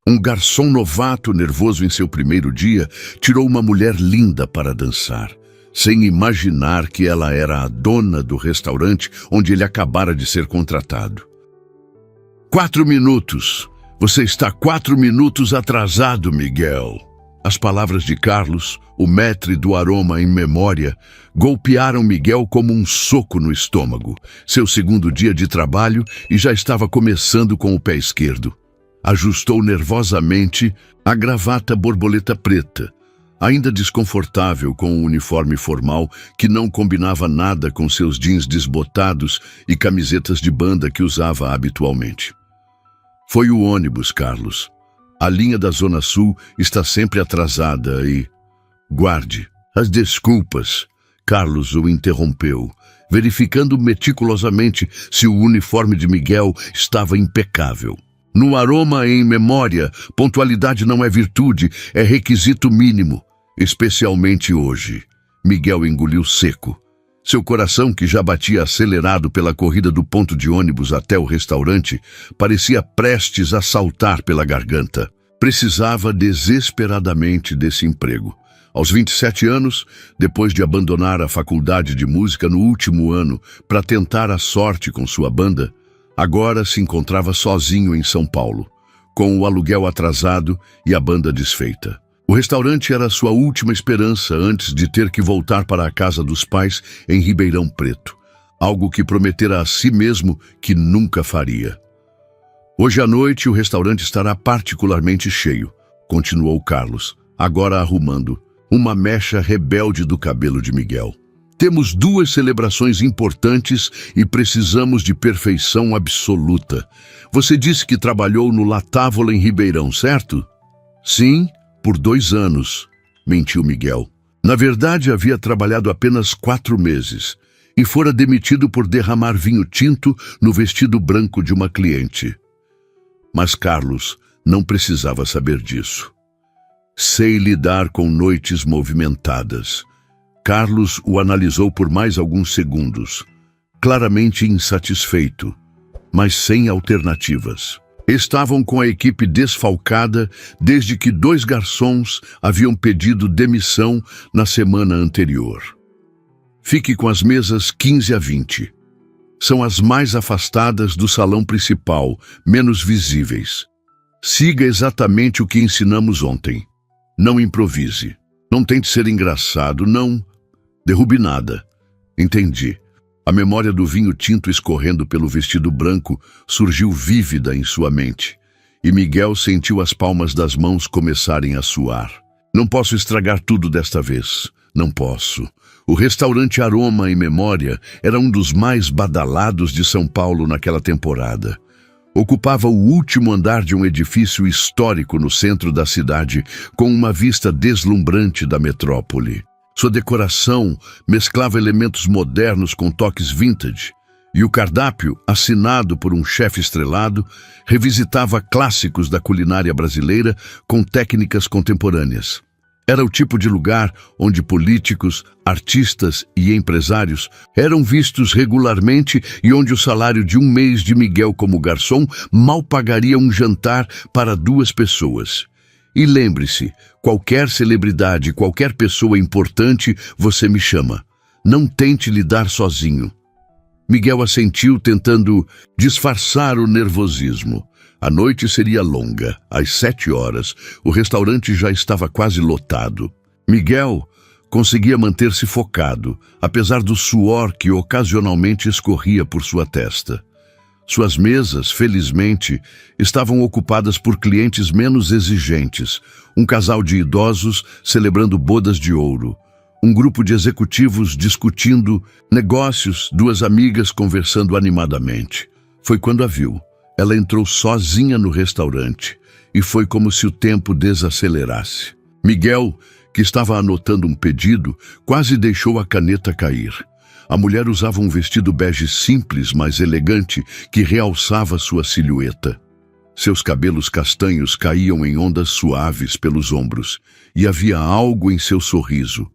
Um garçom novato, nervoso em seu primeiro dia, tirou uma mulher linda para dançar, sem imaginar que ela era a dona do restaurante onde ele acabara de ser contratado. 4 minutos. Você está 4 minutos atrasado, Miguel. As palavras de Carlos, o maître do aroma em memória, golpearam Miguel como um soco no estômago. Seu segundo dia de trabalho e já estava começando com o pé esquerdo. Ajustou nervosamente a gravata borboleta preta, ainda desconfortável com o uniforme formal que não combinava nada com seus jeans desbotados e camisetas de banda que usava habitualmente. Foi o ônibus, Carlos. A linha da Zona Sul está sempre atrasada e... Guarde as desculpas. Carlos o interrompeu, verificando meticulosamente se o uniforme de Miguel estava impecável. No aroma em memória, pontualidade não é virtude, é requisito mínimo, especialmente hoje. Miguel engoliu seco. Seu coração, que já batia acelerado pela corrida do ponto de ônibus até o restaurante, parecia prestes a saltar pela garganta. Precisava desesperadamente desse emprego. Aos 27 anos, depois de abandonar a faculdade de música no último ano para tentar a sorte com sua banda, agora se encontrava sozinho em São Paulo, com o aluguel atrasado e a banda desfeita. O restaurante era sua última esperança antes de ter que voltar para a casa dos pais em Ribeirão Preto, algo que prometera a si mesmo que nunca faria. Hoje à noite o restaurante estará particularmente cheio, continuou Carlos, agora arrumando uma mecha rebelde do cabelo de Miguel. Temos 2 celebrações importantes e precisamos de perfeição absoluta. Você disse que trabalhou no La Távola em Ribeirão, certo? Sim, por 2 anos, mentiu Miguel. Na verdade, havia trabalhado apenas 4 meses e fora demitido por derramar vinho tinto no vestido branco de uma cliente. Mas Carlos não precisava saber disso. Sei lidar com noites movimentadas. Carlos o analisou por mais alguns segundos, claramente insatisfeito, mas sem alternativas. Estavam com a equipe desfalcada desde que 2 garçons haviam pedido demissão na semana anterior. Fique com as mesas 15 a 20. São as mais afastadas do salão principal, menos visíveis. Siga exatamente o que ensinamos ontem. Não improvise. Não tente ser engraçado, não derrube nada. Entendi. A memória do vinho tinto escorrendo pelo vestido branco surgiu vívida em sua mente, e Miguel sentiu as palmas das mãos começarem a suar. Não posso estragar tudo desta vez. Não posso. O restaurante Aroma em Memória era um dos mais badalados de São Paulo naquela temporada. Ocupava o último andar de um edifício histórico no centro da cidade, com uma vista deslumbrante da metrópole. Sua decoração mesclava elementos modernos com toques vintage, e o cardápio, assinado por um chefe estrelado, revisitava clássicos da culinária brasileira com técnicas contemporâneas. Era o tipo de lugar onde políticos, artistas e empresários eram vistos regularmente e onde o salário de 1 mês de Miguel como garçom mal pagaria um jantar para 2 pessoas. E lembre-se, qualquer celebridade, qualquer pessoa importante, você me chama. Não tente lidar sozinho. Miguel assentiu, tentando disfarçar o nervosismo. A noite seria longa. Às 7 horas, o restaurante já estava quase lotado. Miguel conseguia manter-se focado, apesar do suor que ocasionalmente escorria por sua testa. Suas mesas, felizmente, estavam ocupadas por clientes menos exigentes, um casal de idosos celebrando bodas de ouro, um grupo de executivos discutindo negócios, 2 amigas conversando animadamente. Foi quando a viu. Ela entrou sozinha no restaurante e foi como se o tempo desacelerasse. Miguel, que estava anotando um pedido, quase deixou a caneta cair. A mulher usava um vestido bege simples, mas elegante, que realçava sua silhueta. Seus cabelos castanhos caíam em ondas suaves pelos ombros, e havia algo em seu sorriso.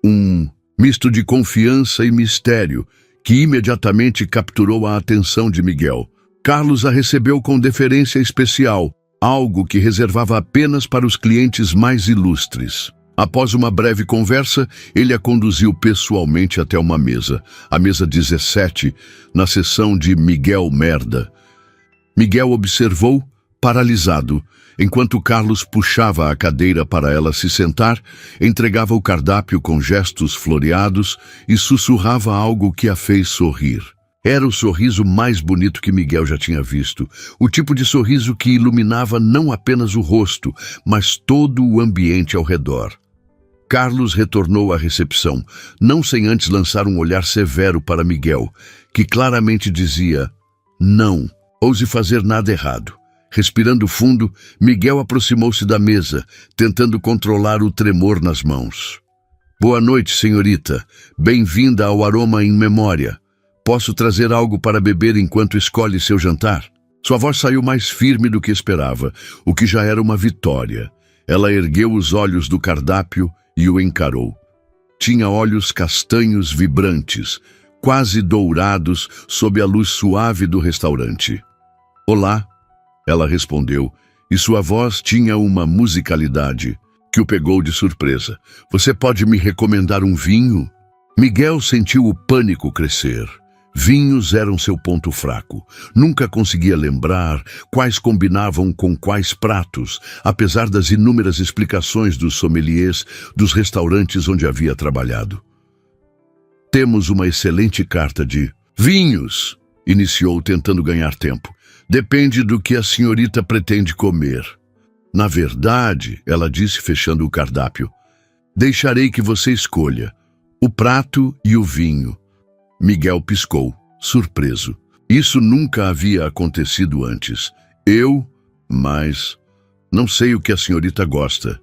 Um misto de confiança e mistério, que imediatamente capturou a atenção de Miguel. Carlos a recebeu com deferência especial, algo que reservava apenas para os clientes mais ilustres. Após uma breve conversa, ele a conduziu pessoalmente até uma mesa, a mesa 17, na seção de Miguel Merda. Miguel observou, paralisado, enquanto Carlos puxava a cadeira para ela se sentar, entregava o cardápio com gestos floreados e sussurrava algo que a fez sorrir. Era o sorriso mais bonito que Miguel já tinha visto, o tipo de sorriso que iluminava não apenas o rosto, mas todo o ambiente ao redor. Carlos retornou à recepção, não sem antes lançar um olhar severo para Miguel, que claramente dizia: não, ouse fazer nada errado. Respirando fundo, Miguel aproximou-se da mesa, tentando controlar o tremor nas mãos. Boa noite, senhorita. Bem-vinda ao Aroma em Memória. Posso trazer algo para beber enquanto escolhe seu jantar? Sua voz saiu mais firme do que esperava, o que já era uma vitória. Ela ergueu os olhos do cardápio e o encarou. Tinha olhos castanhos vibrantes, quase dourados sob a luz suave do restaurante. Olá, ela respondeu, e sua voz tinha uma musicalidade que o pegou de surpresa. Você pode me recomendar um vinho? Miguel sentiu o pânico crescer. Vinhos eram seu ponto fraco. Nunca conseguia lembrar quais combinavam com quais pratos, apesar das inúmeras explicações dos sommeliers dos restaurantes onde havia trabalhado. Temos uma excelente carta de vinhos, iniciou tentando ganhar tempo. Depende do que a senhorita pretende comer. Na verdade, ela disse fechando o cardápio, deixarei que você escolha o prato e o vinho. Miguel piscou, surpreso. Isso nunca havia acontecido antes. Mas não sei o que a senhorita gosta.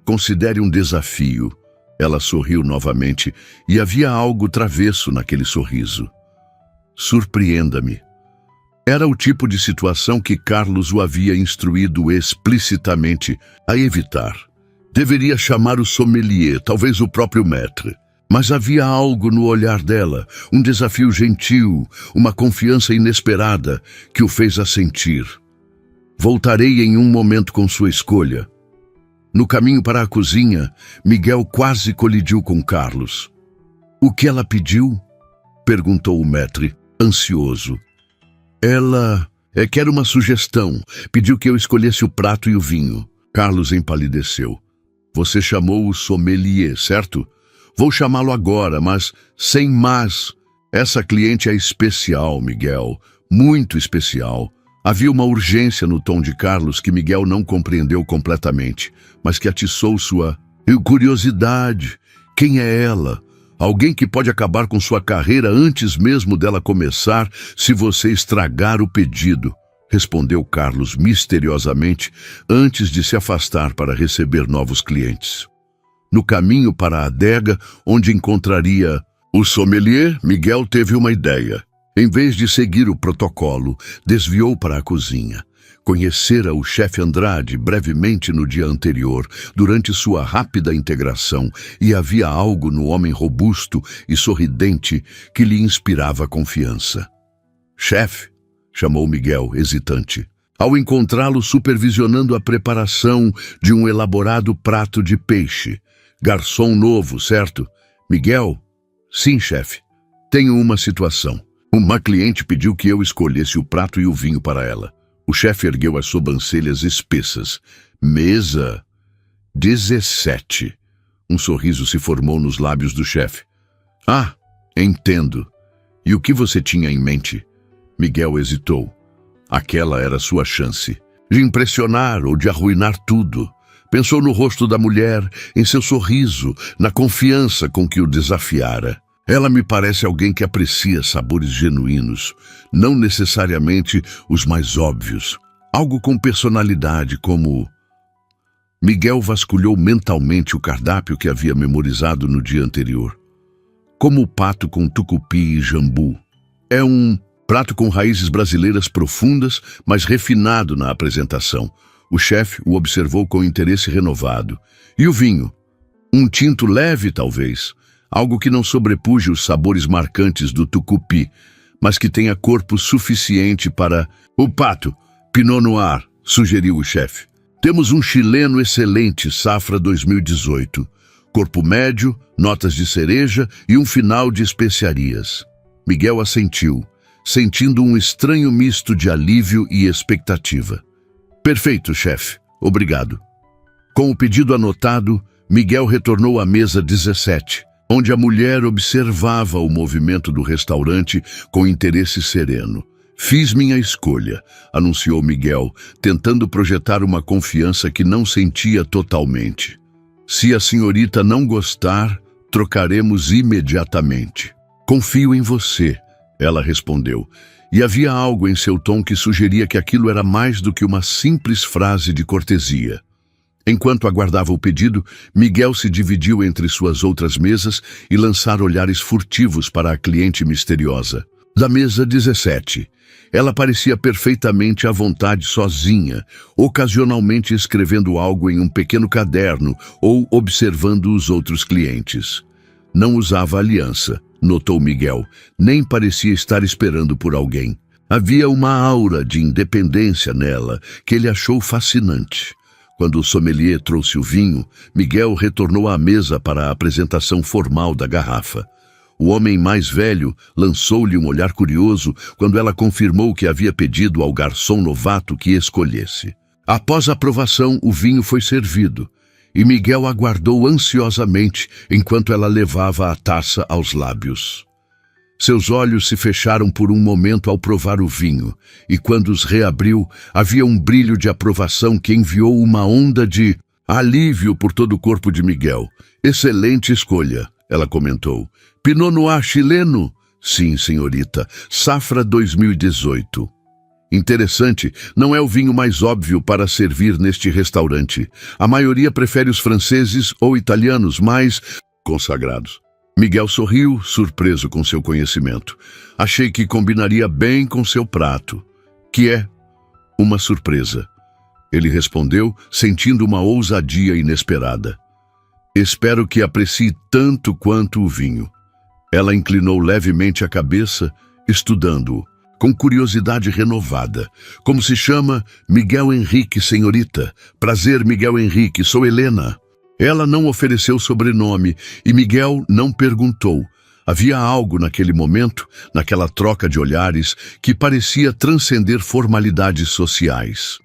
Considere um desafio. Ela sorriu novamente e havia algo travesso naquele sorriso. Surpreenda-me. Era o tipo de situação que Carlos o havia instruído explicitamente a evitar. Deveria chamar o sommelier, talvez o próprio maître. Mas havia algo no olhar dela, um desafio gentil, uma confiança inesperada que o fez assentir. Voltarei em um momento com sua escolha. No caminho para a cozinha, Miguel quase colidiu com Carlos. O que ela pediu? Perguntou o maître, ansioso. Ela quer uma sugestão. Pediu que eu escolhesse o prato e o vinho. Carlos empalideceu. Você chamou o sommelier, certo? Vou chamá-lo agora, mas sem mas. Essa cliente é especial, Miguel. Muito especial. Havia uma urgência no tom de Carlos que Miguel não compreendeu completamente, mas que atiçou sua curiosidade. Quem é ela? Alguém que pode acabar com sua carreira antes mesmo dela começar se você estragar o pedido, respondeu Carlos misteriosamente antes de se afastar para receber novos clientes. No caminho para a adega, onde encontraria o sommelier, Miguel teve uma ideia. Em vez de seguir o protocolo, desviou para a cozinha. Conhecera o chefe Andrade brevemente no dia anterior, durante sua rápida integração, e havia algo no homem robusto e sorridente que lhe inspirava confiança. Chefe, chamou Miguel, hesitante, ao encontrá-lo supervisionando a preparação de um elaborado prato de peixe. Garçom novo, certo? Miguel? Sim, chefe. Tenho uma situação. Uma cliente pediu que eu escolhesse o prato e o vinho para ela. O chefe ergueu as sobrancelhas espessas. Mesa 17. Um sorriso se formou nos lábios do chefe. Ah, entendo. E o que você tinha em mente? Miguel hesitou. Aquela era sua chance. De impressionar ou de arruinar tudo. Pensou no rosto da mulher, em seu sorriso, na confiança com que o desafiara. Ela me parece alguém que aprecia sabores genuínos, não necessariamente os mais óbvios. Algo com personalidade, como... Miguel vasculhou mentalmente o cardápio que havia memorizado no dia anterior. Como o pato com tucupi e jambu. É um prato com raízes brasileiras profundas, mas refinado na apresentação. O chefe o observou com interesse renovado. E o vinho? Um tinto leve, talvez. Algo que não sobrepuje os sabores marcantes do tucupi, mas que tenha corpo suficiente para... O pato, Pinot Noir, sugeriu o chefe. Temos um chileno excelente, safra 2018. Corpo médio, notas de cereja e um final de especiarias. Miguel assentiu, sentindo um estranho misto de alívio e expectativa. Perfeito, chefe. Obrigado. Com o pedido anotado, Miguel retornou à mesa 17, onde a mulher observava o movimento do restaurante com interesse sereno. Fiz minha escolha, anunciou Miguel, tentando projetar uma confiança que não sentia totalmente. Se a senhorita não gostar, trocaremos imediatamente. Confio em você, ela respondeu, e havia algo em seu tom que sugeria que aquilo era mais do que uma simples frase de cortesia. Enquanto aguardava o pedido, Miguel se dividiu entre suas outras mesas e lançara olhares furtivos para a cliente misteriosa. Da mesa 17, ela parecia perfeitamente à vontade sozinha, ocasionalmente escrevendo algo em um pequeno caderno ou observando os outros clientes. Não usava aliança, notou Miguel, nem parecia estar esperando por alguém. Havia uma aura de independência nela que ele achou fascinante. Quando o sommelier trouxe o vinho, Miguel retornou à mesa para a apresentação formal da garrafa. O homem mais velho lançou-lhe um olhar curioso quando ela confirmou que havia pedido ao garçom novato que escolhesse. Após a aprovação, o vinho foi servido, e Miguel aguardou ansiosamente enquanto ela levava a taça aos lábios. Seus olhos se fecharam por um momento ao provar o vinho, e quando os reabriu, havia um brilho de aprovação que enviou uma onda de alívio por todo o corpo de Miguel. Excelente escolha, ela comentou. Pinot Noir chileno? Sim, senhorita. Safra 2018. Interessante, não é o vinho mais óbvio para servir neste restaurante. A maioria prefere os franceses ou italianos mais consagrados. Miguel sorriu, surpreso com seu conhecimento. Achei que combinaria bem com seu prato, que é uma surpresa. Ele respondeu, sentindo uma ousadia inesperada. Espero que aprecie tanto quanto o vinho. Ela inclinou levemente a cabeça, estudando-o, com curiosidade renovada. Como se chama? Miguel Henrique, senhorita. Prazer, Miguel Henrique, sou Helena. Ela não ofereceu sobrenome e Miguel não perguntou. Havia algo naquele momento, naquela troca de olhares, que parecia transcender formalidades sociais.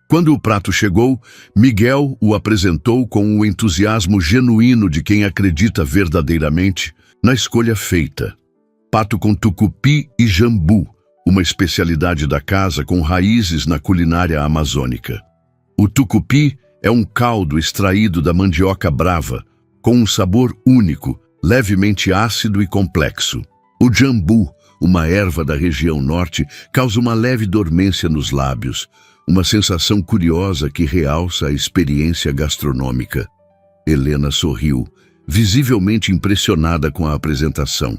Quando o prato chegou, Miguel o apresentou com o entusiasmo genuíno de quem acredita verdadeiramente na escolha feita. Pato com tucupi e jambu, uma especialidade da casa com raízes na culinária amazônica. O tucupi é um caldo extraído da mandioca brava, com um sabor único, levemente ácido e complexo. O jambu, uma erva da região norte, causa uma leve dormência nos lábios, uma sensação curiosa que realça a experiência gastronômica. Helena sorriu, visivelmente impressionada com a apresentação.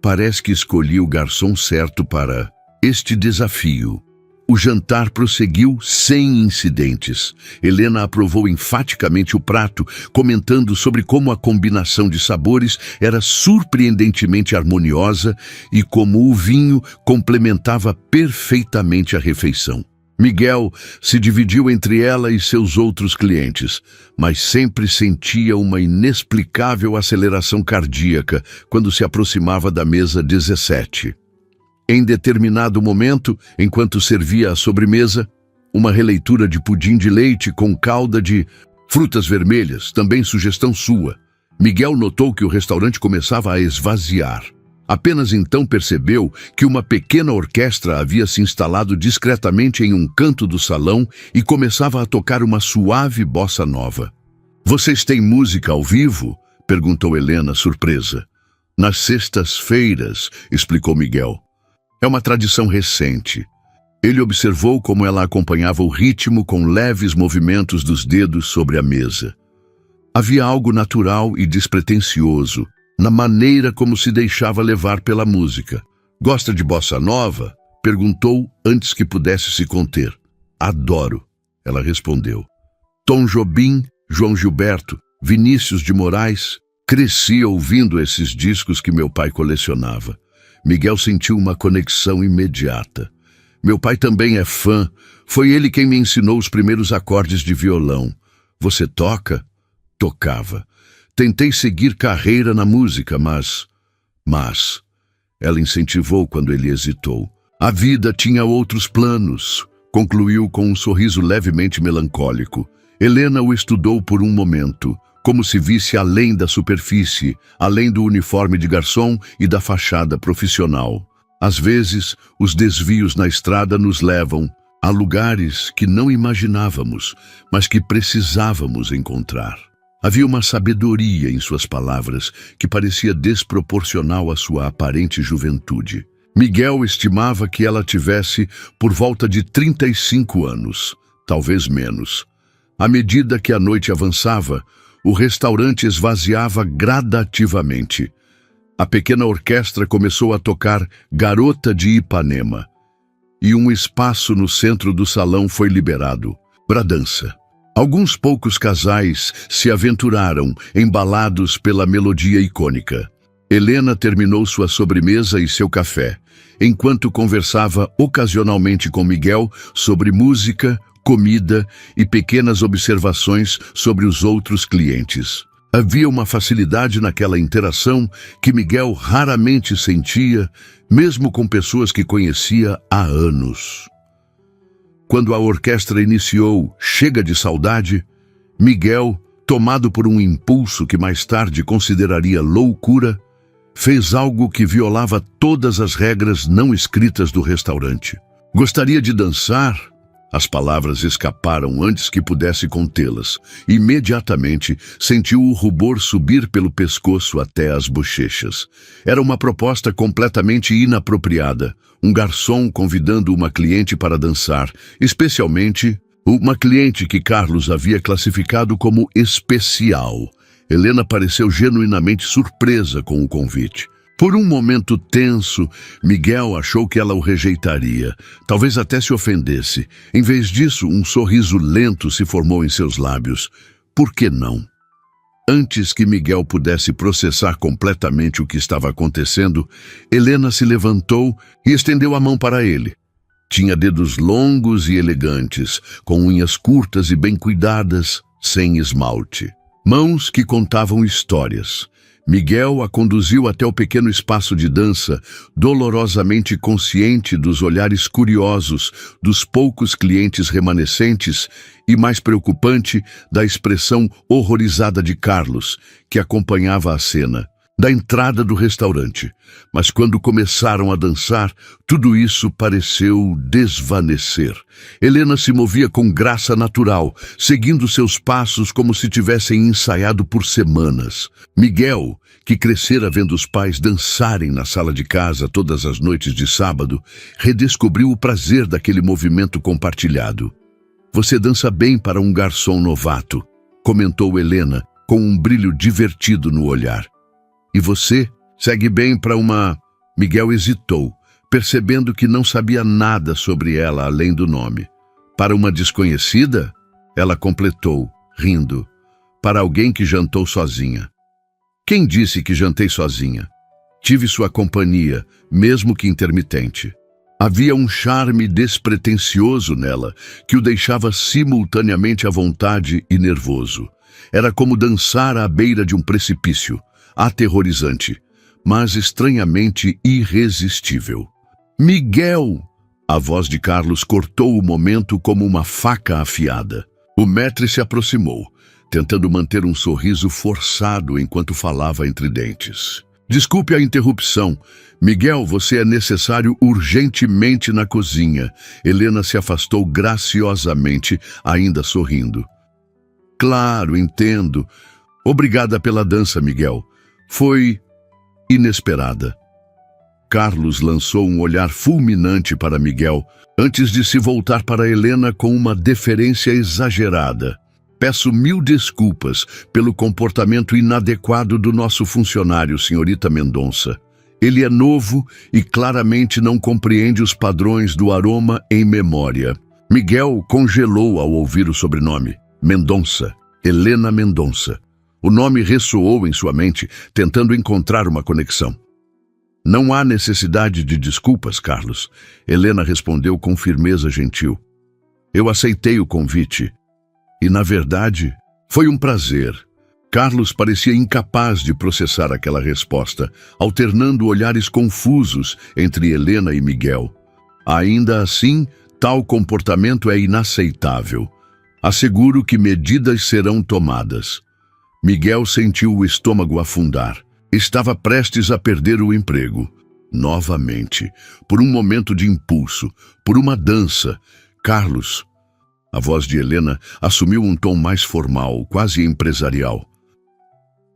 Parece que escolhi o garçom certo para este desafio. O jantar prosseguiu sem incidentes. Helena aprovou enfaticamente o prato, comentando sobre como a combinação de sabores era surpreendentemente harmoniosa e como o vinho complementava perfeitamente a refeição. Miguel se dividiu entre ela e seus outros clientes, mas sempre sentia uma inexplicável aceleração cardíaca quando se aproximava da mesa 17. Em determinado momento, enquanto servia a sobremesa, uma releitura de pudim de leite com calda de frutas vermelhas, também sugestão sua. Miguel notou que o restaurante começava a esvaziar. Apenas então percebeu que uma pequena orquestra havia se instalado discretamente em um canto do salão e começava a tocar uma suave bossa nova. "Vocês têm música ao vivo?" perguntou Helena, surpresa. "Nas sextas-feiras", explicou Miguel. "É uma tradição recente." Ele observou como ela acompanhava o ritmo com leves movimentos dos dedos sobre a mesa. Havia algo natural e despretensioso na maneira como se deixava levar pela música. "Gosta de bossa nova?" perguntou antes que pudesse se conter. "Adoro", ela respondeu. "Tom Jobim, João Gilberto, Vinícius de Moraes. Cresci ouvindo esses discos que meu pai colecionava." Miguel sentiu uma conexão imediata. Meu pai também é fã. Foi ele quem me ensinou os primeiros acordes de violão. Você toca? Tocava. Tentei seguir carreira na música, mas... Ela incentivou quando ele hesitou. A vida tinha outros planos, concluiu com um sorriso levemente melancólico. Helena o estudou por um momento, como se visse além da superfície, além do uniforme de garçom e da fachada profissional. Às vezes, os desvios na estrada nos levam a lugares que não imaginávamos, mas que precisávamos encontrar. Havia uma sabedoria em suas palavras que parecia desproporcional à sua aparente juventude. Miguel estimava que ela tivesse por volta de 35 anos, talvez menos. À medida que a noite avançava, o restaurante esvaziava gradativamente. A pequena orquestra começou a tocar Garota de Ipanema, e um espaço no centro do salão foi liberado para a dança. Alguns poucos casais se aventuraram, embalados pela melodia icônica. Helena terminou sua sobremesa e seu café, enquanto conversava ocasionalmente com Miguel sobre música, comida e pequenas observações sobre os outros clientes. Havia uma facilidade naquela interação que Miguel raramente sentia, mesmo com pessoas que conhecia há anos. Quando a orquestra iniciou Chega de Saudade, Miguel, tomado por um impulso que mais tarde consideraria loucura, fez algo que violava todas as regras não escritas do restaurante. Gostaria de dançar? As palavras escaparam antes que pudesse contê-las. Imediatamente, sentiu o rubor subir pelo pescoço até as bochechas. Era uma proposta completamente inapropriada. Um garçom convidando uma cliente para dançar, especialmente uma cliente que Carlos havia classificado como especial. Helena pareceu genuinamente surpresa com o convite. Por um momento tenso, Miguel achou que ela o rejeitaria, talvez até se ofendesse. Em vez disso, um sorriso lento se formou em seus lábios. Por que não? Antes que Miguel pudesse processar completamente o que estava acontecendo, Helena se levantou e estendeu a mão para ele. Tinha dedos longos e elegantes, com unhas curtas e bem cuidadas, sem esmalte. Mãos que contavam histórias. Miguel a conduziu até o pequeno espaço de dança, dolorosamente consciente dos olhares curiosos dos poucos clientes remanescentes e, mais preocupante, da expressão horrorizada de Carlos, que acompanhava a cena, da entrada do restaurante. Mas quando começaram a dançar, tudo isso pareceu desvanecer. Helena se movia com graça natural, seguindo seus passos como se tivessem ensaiado por semanas. Miguel, que crescera vendo os pais dançarem na sala de casa todas as noites de sábado, redescobriu o prazer daquele movimento compartilhado. "Você dança bem para um garçom novato", comentou Helena, com um brilho divertido no olhar. "E você segue bem para uma..." Miguel hesitou, percebendo que não sabia nada sobre ela além do nome. "Para uma desconhecida?" Ela completou, rindo. "Para alguém que jantou sozinha." "Quem disse que jantei sozinha? Tive sua companhia, mesmo que intermitente." Havia um charme despretensioso nela, que o deixava simultaneamente à vontade e nervoso. Era como dançar à beira de um precipício, aterrorizante, mas estranhamente irresistível. "Miguel!" A voz de Carlos cortou o momento como uma faca afiada. O maître se aproximou, tentando manter um sorriso forçado enquanto falava entre dentes. "Desculpe a interrupção. Miguel, você é necessário urgentemente na cozinha." Helena se afastou graciosamente, ainda sorrindo. "Claro, entendo. Obrigada pela dança, Miguel. Foi inesperada." Carlos lançou um olhar fulminante para Miguel, antes de se voltar para Helena com uma deferência exagerada. "Peço 1000 desculpas pelo comportamento inadequado do nosso funcionário, senhorita Mendonça. Ele é novo e claramente não compreende os padrões do aroma em memória." Miguel congelou ao ouvir o sobrenome. Mendonça. Helena Mendonça. O nome ressoou em sua mente, tentando encontrar uma conexão. Não há necessidade de desculpas, Carlos. Helena respondeu com firmeza gentil. Eu aceitei o convite. E, na verdade, foi um prazer. Carlos parecia incapaz de processar aquela resposta, alternando olhares confusos entre Helena e Miguel. Ainda assim, tal comportamento é inaceitável. Asseguro que medidas serão tomadas. Miguel sentiu o estômago afundar. Estava prestes a perder o emprego. Novamente, por um momento de impulso, por uma dança, Carlos... A voz de Helena assumiu um tom mais formal, quase empresarial.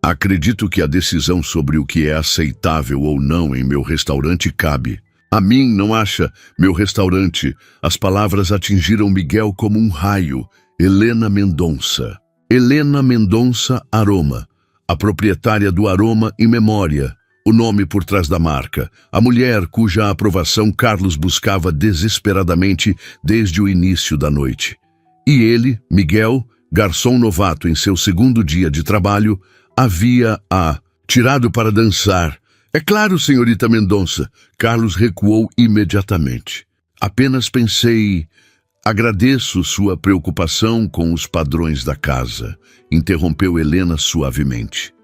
Acredito que a decisão sobre o que é aceitável ou não em meu restaurante cabe. A mim, não acha, meu restaurante? As palavras atingiram Miguel como um raio. Helena Mendonça. Helena Mendonça Aroma. A proprietária do Aroma em Memória. O nome por trás da marca. A mulher cuja aprovação Carlos buscava desesperadamente desde o início da noite. E ele, Miguel, garçom novato em seu segundo dia de trabalho, havia-a tirado para dançar. É claro, senhorita Mendonça. Carlos recuou imediatamente. Apenas pensei... Agradeço sua preocupação com os padrões da casa, interrompeu Helena suavemente.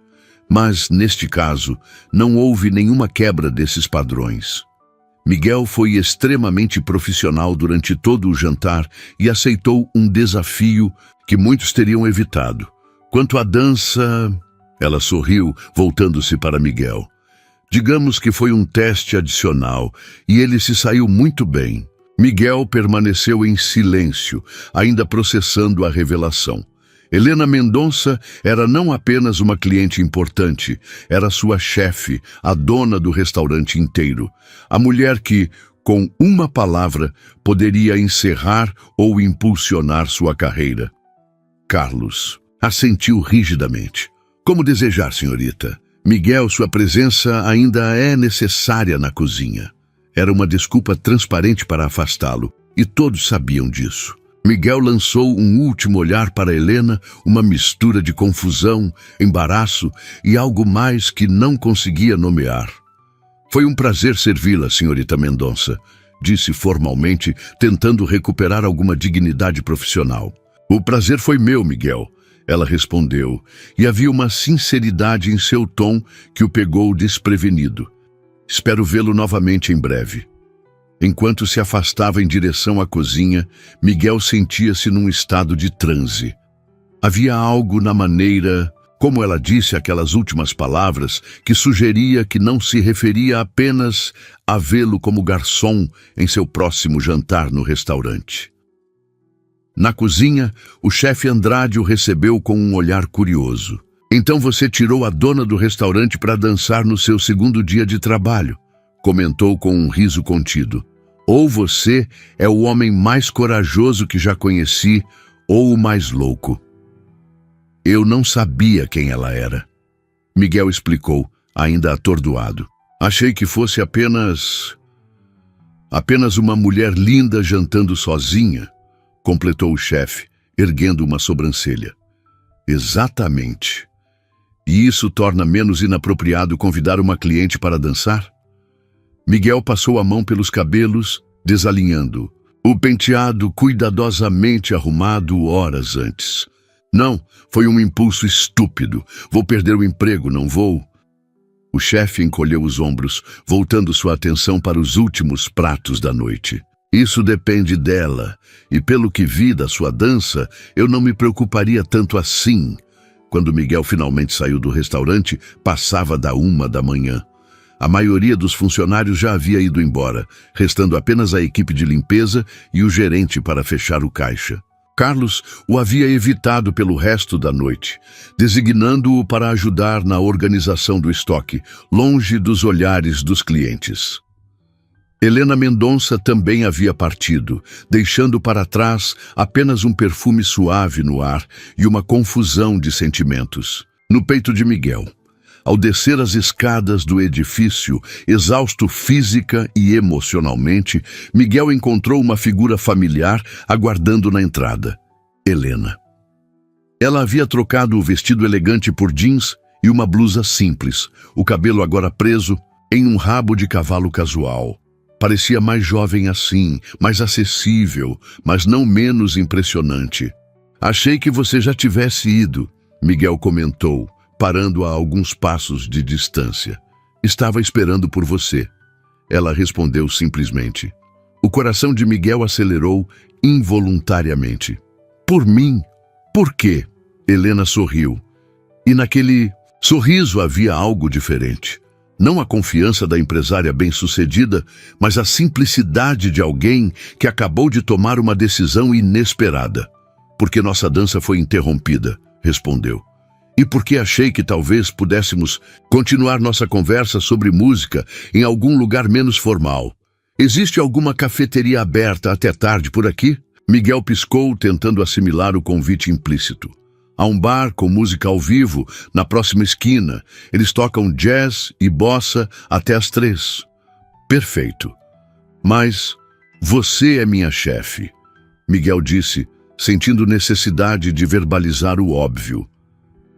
Mas, neste caso, não houve nenhuma quebra desses padrões. Miguel foi extremamente profissional durante todo o jantar e aceitou um desafio que muitos teriam evitado. Quanto à dança... Ela sorriu, voltando-se para Miguel. Digamos que foi um teste adicional e ele se saiu muito bem. Miguel permaneceu em silêncio, ainda processando a revelação. Helena Mendonça era não apenas uma cliente importante, era sua chefe, a dona do restaurante inteiro. A mulher que, com uma palavra, poderia encerrar ou impulsionar sua carreira. Carlos assentiu rigidamente. Como desejar, senhorita. Miguel, sua presença ainda é necessária na cozinha. Era uma desculpa transparente para afastá-lo, e todos sabiam disso. Miguel lançou um último olhar para Helena, uma mistura de confusão, embaraço e algo mais que não conseguia nomear. Foi um prazer servi-la, senhorita Mendonça, disse formalmente, tentando recuperar alguma dignidade profissional. O prazer foi meu, Miguel, ela respondeu, e havia uma sinceridade em seu tom que o pegou desprevenido. Espero vê-lo novamente em breve. Enquanto se afastava em direção à cozinha, Miguel sentia-se num estado de transe. Havia algo na maneira, como ela disse aquelas últimas palavras, que sugeria que não se referia apenas a vê-lo como garçom em seu próximo jantar no restaurante. Na cozinha, o chefe Andrade o recebeu com um olhar curioso. Então você tirou a dona do restaurante para dançar no seu segundo dia de trabalho, comentou com um riso contido. Ou você é o homem mais corajoso que já conheci, ou o mais louco. Eu não sabia quem ela era. Miguel explicou, ainda atordoado. Achei que fosse apenas uma mulher linda jantando sozinha, completou o chefe, erguendo uma sobrancelha. Exatamente. E isso torna menos inapropriado convidar uma cliente para dançar? Miguel passou a mão pelos cabelos, desalinhando. O penteado cuidadosamente arrumado horas antes. Não, foi um impulso estúpido. Vou perder o emprego, não vou? O chefe encolheu os ombros, voltando sua atenção para os últimos pratos da noite. Isso depende dela, e pelo que vi da sua dança, eu não me preocuparia tanto assim. Quando Miguel finalmente saiu do restaurante, passava da 1 da manhã. A maioria dos funcionários já havia ido embora, restando apenas a equipe de limpeza e o gerente para fechar o caixa. Carlos o havia evitado pelo resto da noite, designando-o para ajudar na organização do estoque, longe dos olhares dos clientes. Helena Mendonça também havia partido, deixando para trás apenas um perfume suave no ar e uma confusão de sentimentos. No peito de Miguel, ao descer as escadas do edifício, exausto física e emocionalmente, Miguel encontrou uma figura familiar aguardando na entrada. Helena. Ela havia trocado o vestido elegante por jeans e uma blusa simples, o cabelo agora preso, em um rabo de cavalo casual. Parecia mais jovem assim, mais acessível, mas não menos impressionante. Achei que você já tivesse ido, Miguel comentou, parando a alguns passos de distância. Estava esperando por você. Ela respondeu simplesmente. O coração de Miguel acelerou involuntariamente. Por mim? Por quê? Helena sorriu. E naquele sorriso havia algo diferente. Não a confiança da empresária bem-sucedida, mas a simplicidade de alguém que acabou de tomar uma decisão inesperada. Porque nossa dança foi interrompida, respondeu. E porque achei que talvez pudéssemos continuar nossa conversa sobre música em algum lugar menos formal. Existe alguma cafeteria aberta até tarde por aqui? Miguel piscou, tentando assimilar o convite implícito. Há um bar com música ao vivo na próxima esquina. Eles tocam jazz e bossa até às 3. Perfeito. Mas você é minha chefe, Miguel disse, sentindo necessidade de verbalizar o óbvio.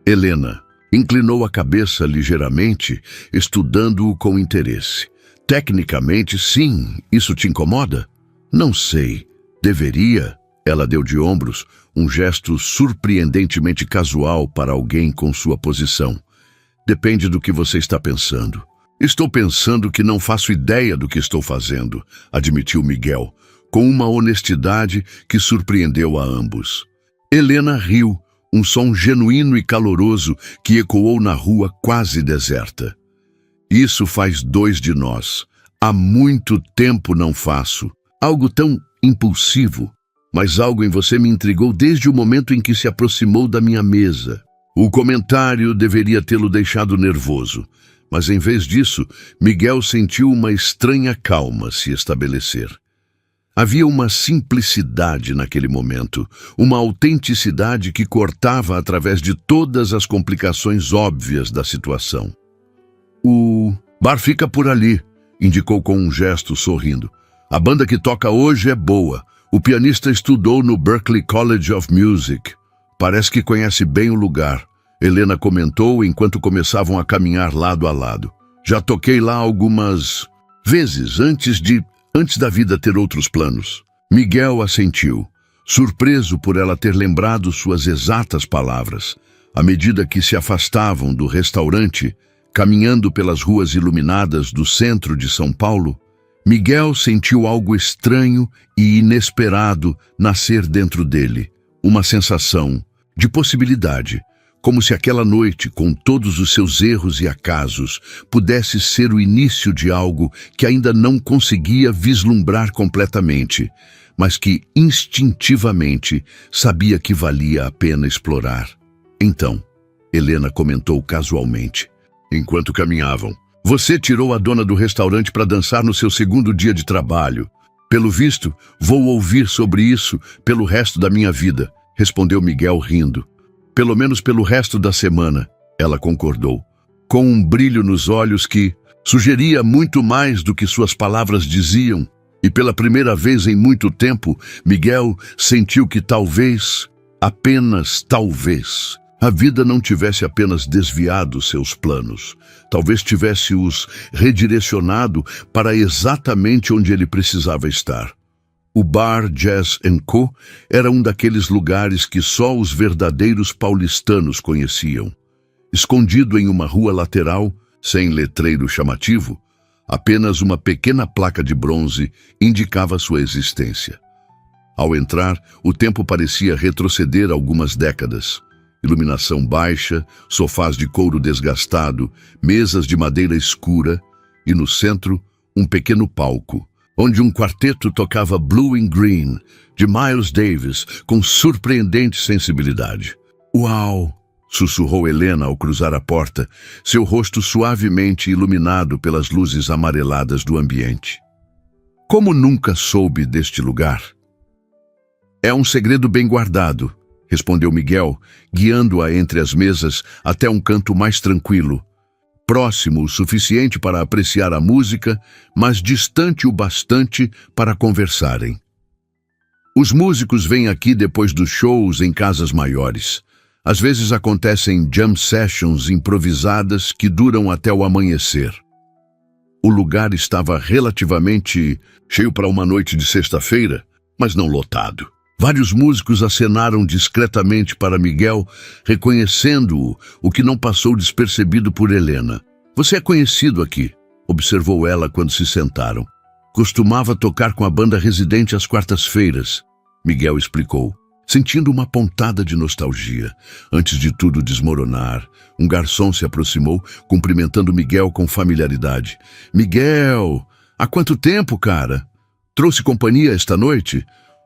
Helena inclinou a cabeça ligeiramente, estudando-o com interesse. Tecnicamente, sim. Isso te incomoda? Não sei. Deveria? Ela deu de ombros, um gesto surpreendentemente casual para alguém com sua posição. Depende do que você está pensando. Estou pensando que não faço ideia do que estou fazendo, admitiu Miguel, com uma honestidade que surpreendeu a ambos. Helena riu, um som genuíno e caloroso que ecoou na rua quase deserta. Isso faz 2 de nós. Há muito tempo não faço. Algo tão impulsivo. Mas algo em você me intrigou desde o momento em que se aproximou da minha mesa. O comentário deveria tê-lo deixado nervoso, mas em vez disso, Miguel sentiu uma estranha calma se estabelecer. Havia uma simplicidade naquele momento, uma autenticidade que cortava através de todas as complicações óbvias da situação. O bar fica por ali, indicou com um gesto sorrindo. A banda que toca hoje é boa. O pianista estudou no Berklee College of Music. Parece que conhece bem o lugar, Helena comentou enquanto começavam a caminhar lado a lado. Já toquei lá algumas vezes antes da vida ter outros planos. Miguel assentiu, surpreso por ela ter lembrado suas exatas palavras. À medida que se afastavam do restaurante, caminhando pelas ruas iluminadas do centro de São Paulo, Miguel sentiu algo estranho e inesperado nascer dentro dele, uma sensação de possibilidade, como se aquela noite, com todos os seus erros e acasos, pudesse ser o início de algo que ainda não conseguia vislumbrar completamente, mas que instintivamente sabia que valia a pena explorar. Então, Helena comentou casualmente, enquanto caminhavam. Você tirou a dona do restaurante para dançar no seu 2º dia de trabalho. Pelo visto, vou ouvir sobre isso pelo resto da minha vida, respondeu Miguel rindo. Pelo menos pelo resto da semana, ela concordou, com um brilho nos olhos que sugeria muito mais do que suas palavras diziam, e pela primeira vez em muito tempo, Miguel sentiu que talvez, apenas talvez, a vida não tivesse apenas desviado seus planos. Talvez tivesse os redirecionado para exatamente onde ele precisava estar. O bar Jazz & Co. era um daqueles lugares que só os verdadeiros paulistanos conheciam. Escondido em uma rua lateral, sem letreiro chamativo, apenas uma pequena placa de bronze indicava sua existência. Ao entrar, o tempo parecia retroceder algumas décadas. Iluminação baixa, sofás de couro desgastado, mesas de madeira escura e, no centro, um pequeno palco, onde um quarteto tocava Blue and Green, de Miles Davis, com surpreendente sensibilidade. Uau! Sussurrou Helena ao cruzar a porta, seu rosto suavemente iluminado pelas luzes amareladas do ambiente. Como nunca soube deste lugar? É um segredo bem guardado, respondeu Miguel, guiando-a entre as mesas até um canto mais tranquilo, próximo o suficiente para apreciar a música, mas distante o bastante para conversarem. Os músicos vêm aqui depois dos shows em casas maiores. Às vezes acontecem jam sessions improvisadas que duram até o amanhecer. O lugar estava relativamente cheio para uma noite de sexta-feira, mas não lotado. Vários músicos acenaram discretamente para Miguel, reconhecendo-o, o que não passou despercebido por Helena. "Você é conhecido aqui", observou ela quando se sentaram. "Costumava tocar com a banda residente às quartas-feiras", Miguel explicou, sentindo uma pontada de nostalgia. Antes de tudo desmoronar, um garçom se aproximou, cumprimentando Miguel com familiaridade. "Miguel, há quanto tempo, cara? Trouxe companhia esta noite?"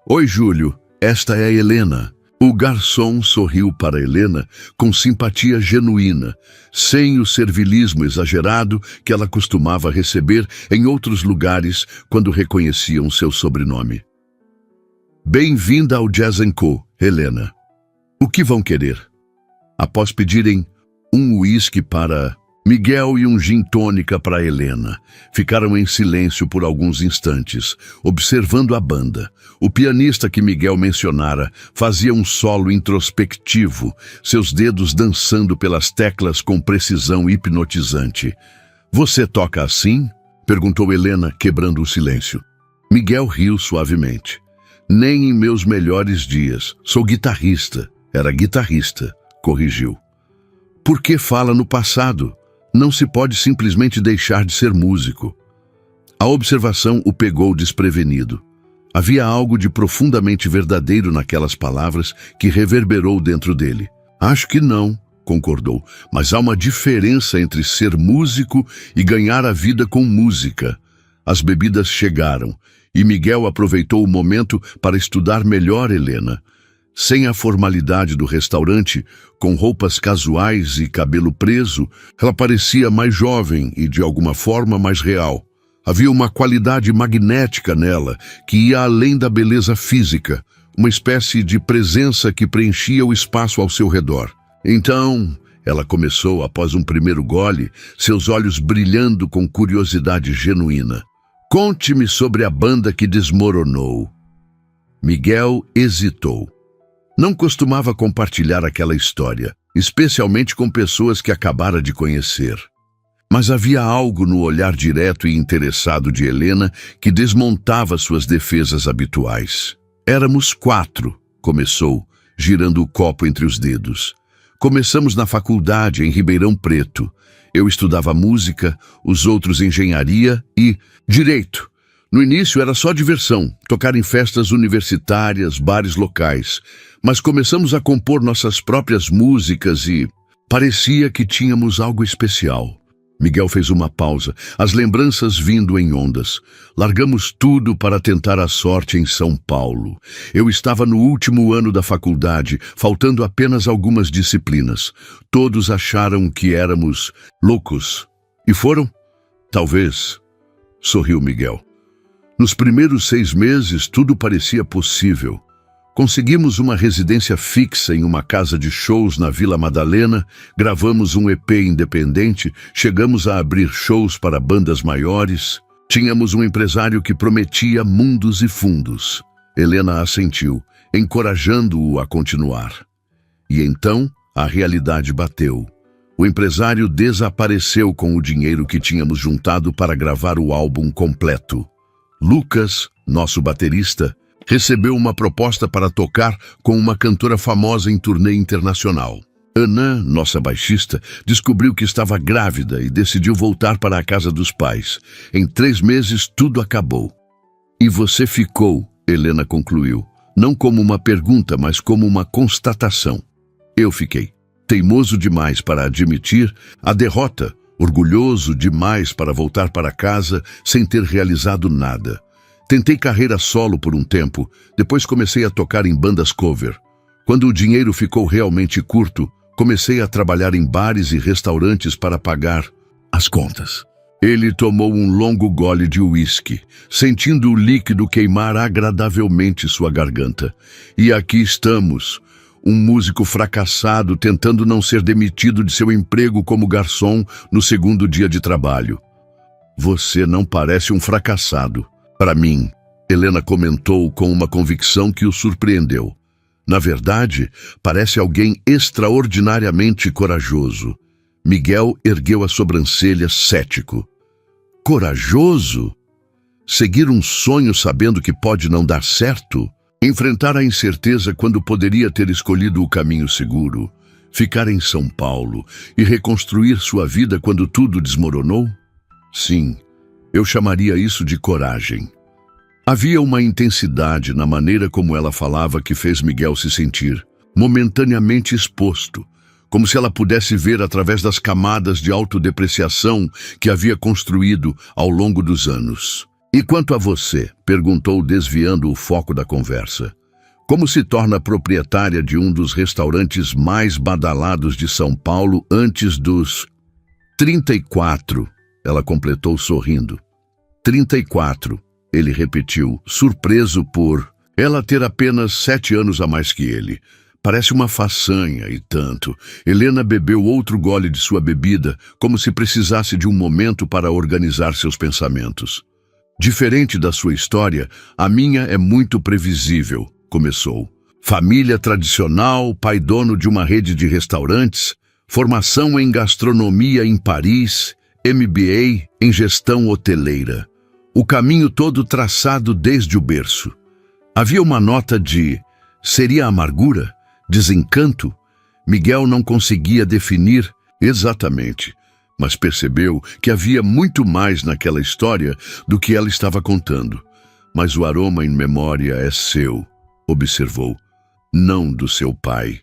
"Oi, Júlio, esta é a Helena." O garçom sorriu para Helena com simpatia genuína, sem o servilismo exagerado que ela costumava receber em outros lugares quando reconheciam seu sobrenome. "Bem-vinda ao Jazz & Co, Helena. O que vão querer?" Após pedirem um uísque para Miguel e um gin tônica para Helena, ficaram em silêncio por alguns instantes, observando a banda. O pianista que Miguel mencionara fazia um solo introspectivo, seus dedos dançando pelas teclas com precisão hipnotizante. "Você toca assim?" perguntou Helena, quebrando o silêncio. Miguel riu suavemente. "Nem em meus melhores dias. Sou guitarrista." "Era guitarrista", corrigiu. "Por que fala no passado? Não se pode simplesmente deixar de ser músico." A observação o pegou desprevenido. Havia algo de profundamente verdadeiro naquelas palavras que reverberou dentro dele. "Acho que não", concordou, "mas há uma diferença entre ser músico e ganhar a vida com música." As bebidas chegaram, e Miguel aproveitou o momento para estudar melhor Helena. Sem a formalidade do restaurante, com roupas casuais e cabelo preso, ela parecia mais jovem e, de alguma forma, mais real. Havia uma qualidade magnética nela, que ia além da beleza física, uma espécie de presença que preenchia o espaço ao seu redor. "Então", ela começou após um primeiro gole, seus olhos brilhando com curiosidade genuína, "conte-me sobre a banda que desmoronou." Miguel hesitou. Não costumava compartilhar aquela história, especialmente com pessoas que acabara de conhecer. Mas havia algo no olhar direto e interessado de Helena que desmontava suas defesas habituais. "Éramos 4, começou, girando o copo entre os dedos. "Começamos na faculdade, em Ribeirão Preto. Eu estudava música, os outros engenharia e direito. No início era só diversão, tocar em festas universitárias, bares locais. Mas começamos a compor nossas próprias músicas e parecia que tínhamos algo especial." Miguel fez uma pausa, as lembranças vindo em ondas. "Largamos tudo para tentar a sorte em São Paulo. Eu estava no último ano da faculdade, faltando apenas algumas disciplinas. Todos acharam que éramos loucos. E foram? Talvez", sorriu Miguel. "Nos primeiros 6 meses, tudo parecia possível. Conseguimos uma residência fixa em uma casa de shows na Vila Madalena, gravamos um EP independente, chegamos a abrir shows para bandas maiores. Tínhamos um empresário que prometia mundos e fundos." Helena assentiu, encorajando-o a continuar. E então a realidade bateu. O empresário desapareceu com o dinheiro que tínhamos juntado para gravar o álbum completo. Lucas, nosso baterista, recebeu uma proposta para tocar com uma cantora famosa em turnê internacional. Ana, nossa baixista, descobriu que estava grávida e decidiu voltar para a casa dos pais. Em 3 meses, tudo acabou. "E você ficou", Helena concluiu, não como uma pergunta, mas como uma constatação. "Eu fiquei. Teimoso demais para admitir a derrota, orgulhoso demais para voltar para casa sem ter realizado nada. Tentei carreira solo por um tempo, depois comecei a tocar em bandas cover. Quando o dinheiro ficou realmente curto, comecei a trabalhar em bares e restaurantes para pagar as contas." Ele tomou um longo gole de uísque, sentindo o líquido queimar agradavelmente sua garganta. "E aqui estamos, um músico fracassado tentando não ser demitido de seu emprego como garçom no 2º dia de trabalho." "Você não parece um fracassado. Para mim", Helena comentou com uma convicção que o surpreendeu. "Na verdade, parece alguém extraordinariamente corajoso." Miguel ergueu as sobrancelhas cético. corajoso? Seguir um sonho sabendo que pode não dar certo? Enfrentar a incerteza quando poderia ter escolhido o caminho seguro? Ficar em São Paulo e reconstruir sua vida quando tudo desmoronou? Sim, eu chamaria isso de coragem. Havia uma intensidade na maneira como ela falava que fez Miguel se sentir momentaneamente exposto, como se ela pudesse ver através das camadas de autodepreciação que havia construído ao longo dos anos. E quanto a você? Perguntou, desviando o foco da conversa. Como se torna proprietária de um dos restaurantes mais badalados de São Paulo antes dos 34? Ela completou sorrindo. 34, ele repetiu, surpreso por ela ter apenas 7 anos a mais que ele. Parece uma façanha e tanto. Helena bebeu outro gole de sua bebida, como se precisasse de um momento para organizar seus pensamentos. Diferente da sua história, a minha é muito previsível, começou. Família tradicional, pai dono de uma rede de restaurantes, formação em gastronomia em Paris, MBA em gestão hoteleira. O caminho todo traçado desde o berço. Havia uma nota de seria amargura? Desencanto? Miguel não conseguia definir exatamente, mas percebeu que havia muito mais naquela história do que ela estava contando. Mas o aroma em memória é seu, observou, não do seu pai.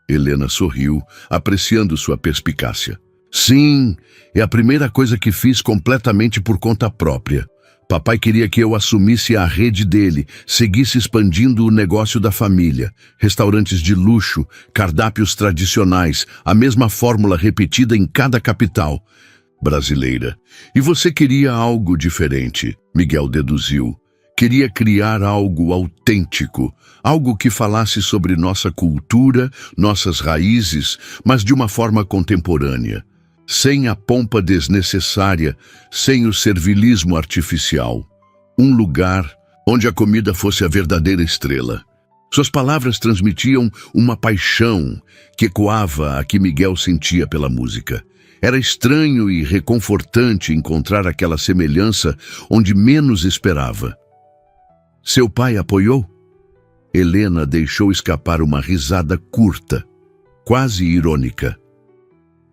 Helena sorriu, apreciando sua perspicácia. Sim, é a primeira coisa que fiz completamente por conta própria. Papai queria que eu assumisse a rede dele, seguisse expandindo o negócio da família. Restaurantes de luxo, cardápios tradicionais, a mesma fórmula repetida em cada capital brasileira. E você queria algo diferente, Miguel deduziu. Queria criar algo autêntico, algo que falasse sobre nossa cultura, nossas raízes, mas de uma forma contemporânea. Sem a pompa desnecessária, sem o servilismo artificial. Um lugar onde a comida fosse a verdadeira estrela. Suas palavras transmitiam uma paixão que ecoava a que Miguel sentia pela música. Era estranho e reconfortante encontrar aquela semelhança onde menos esperava. Seu pai apoiou? Helena deixou escapar uma risada curta, quase irônica.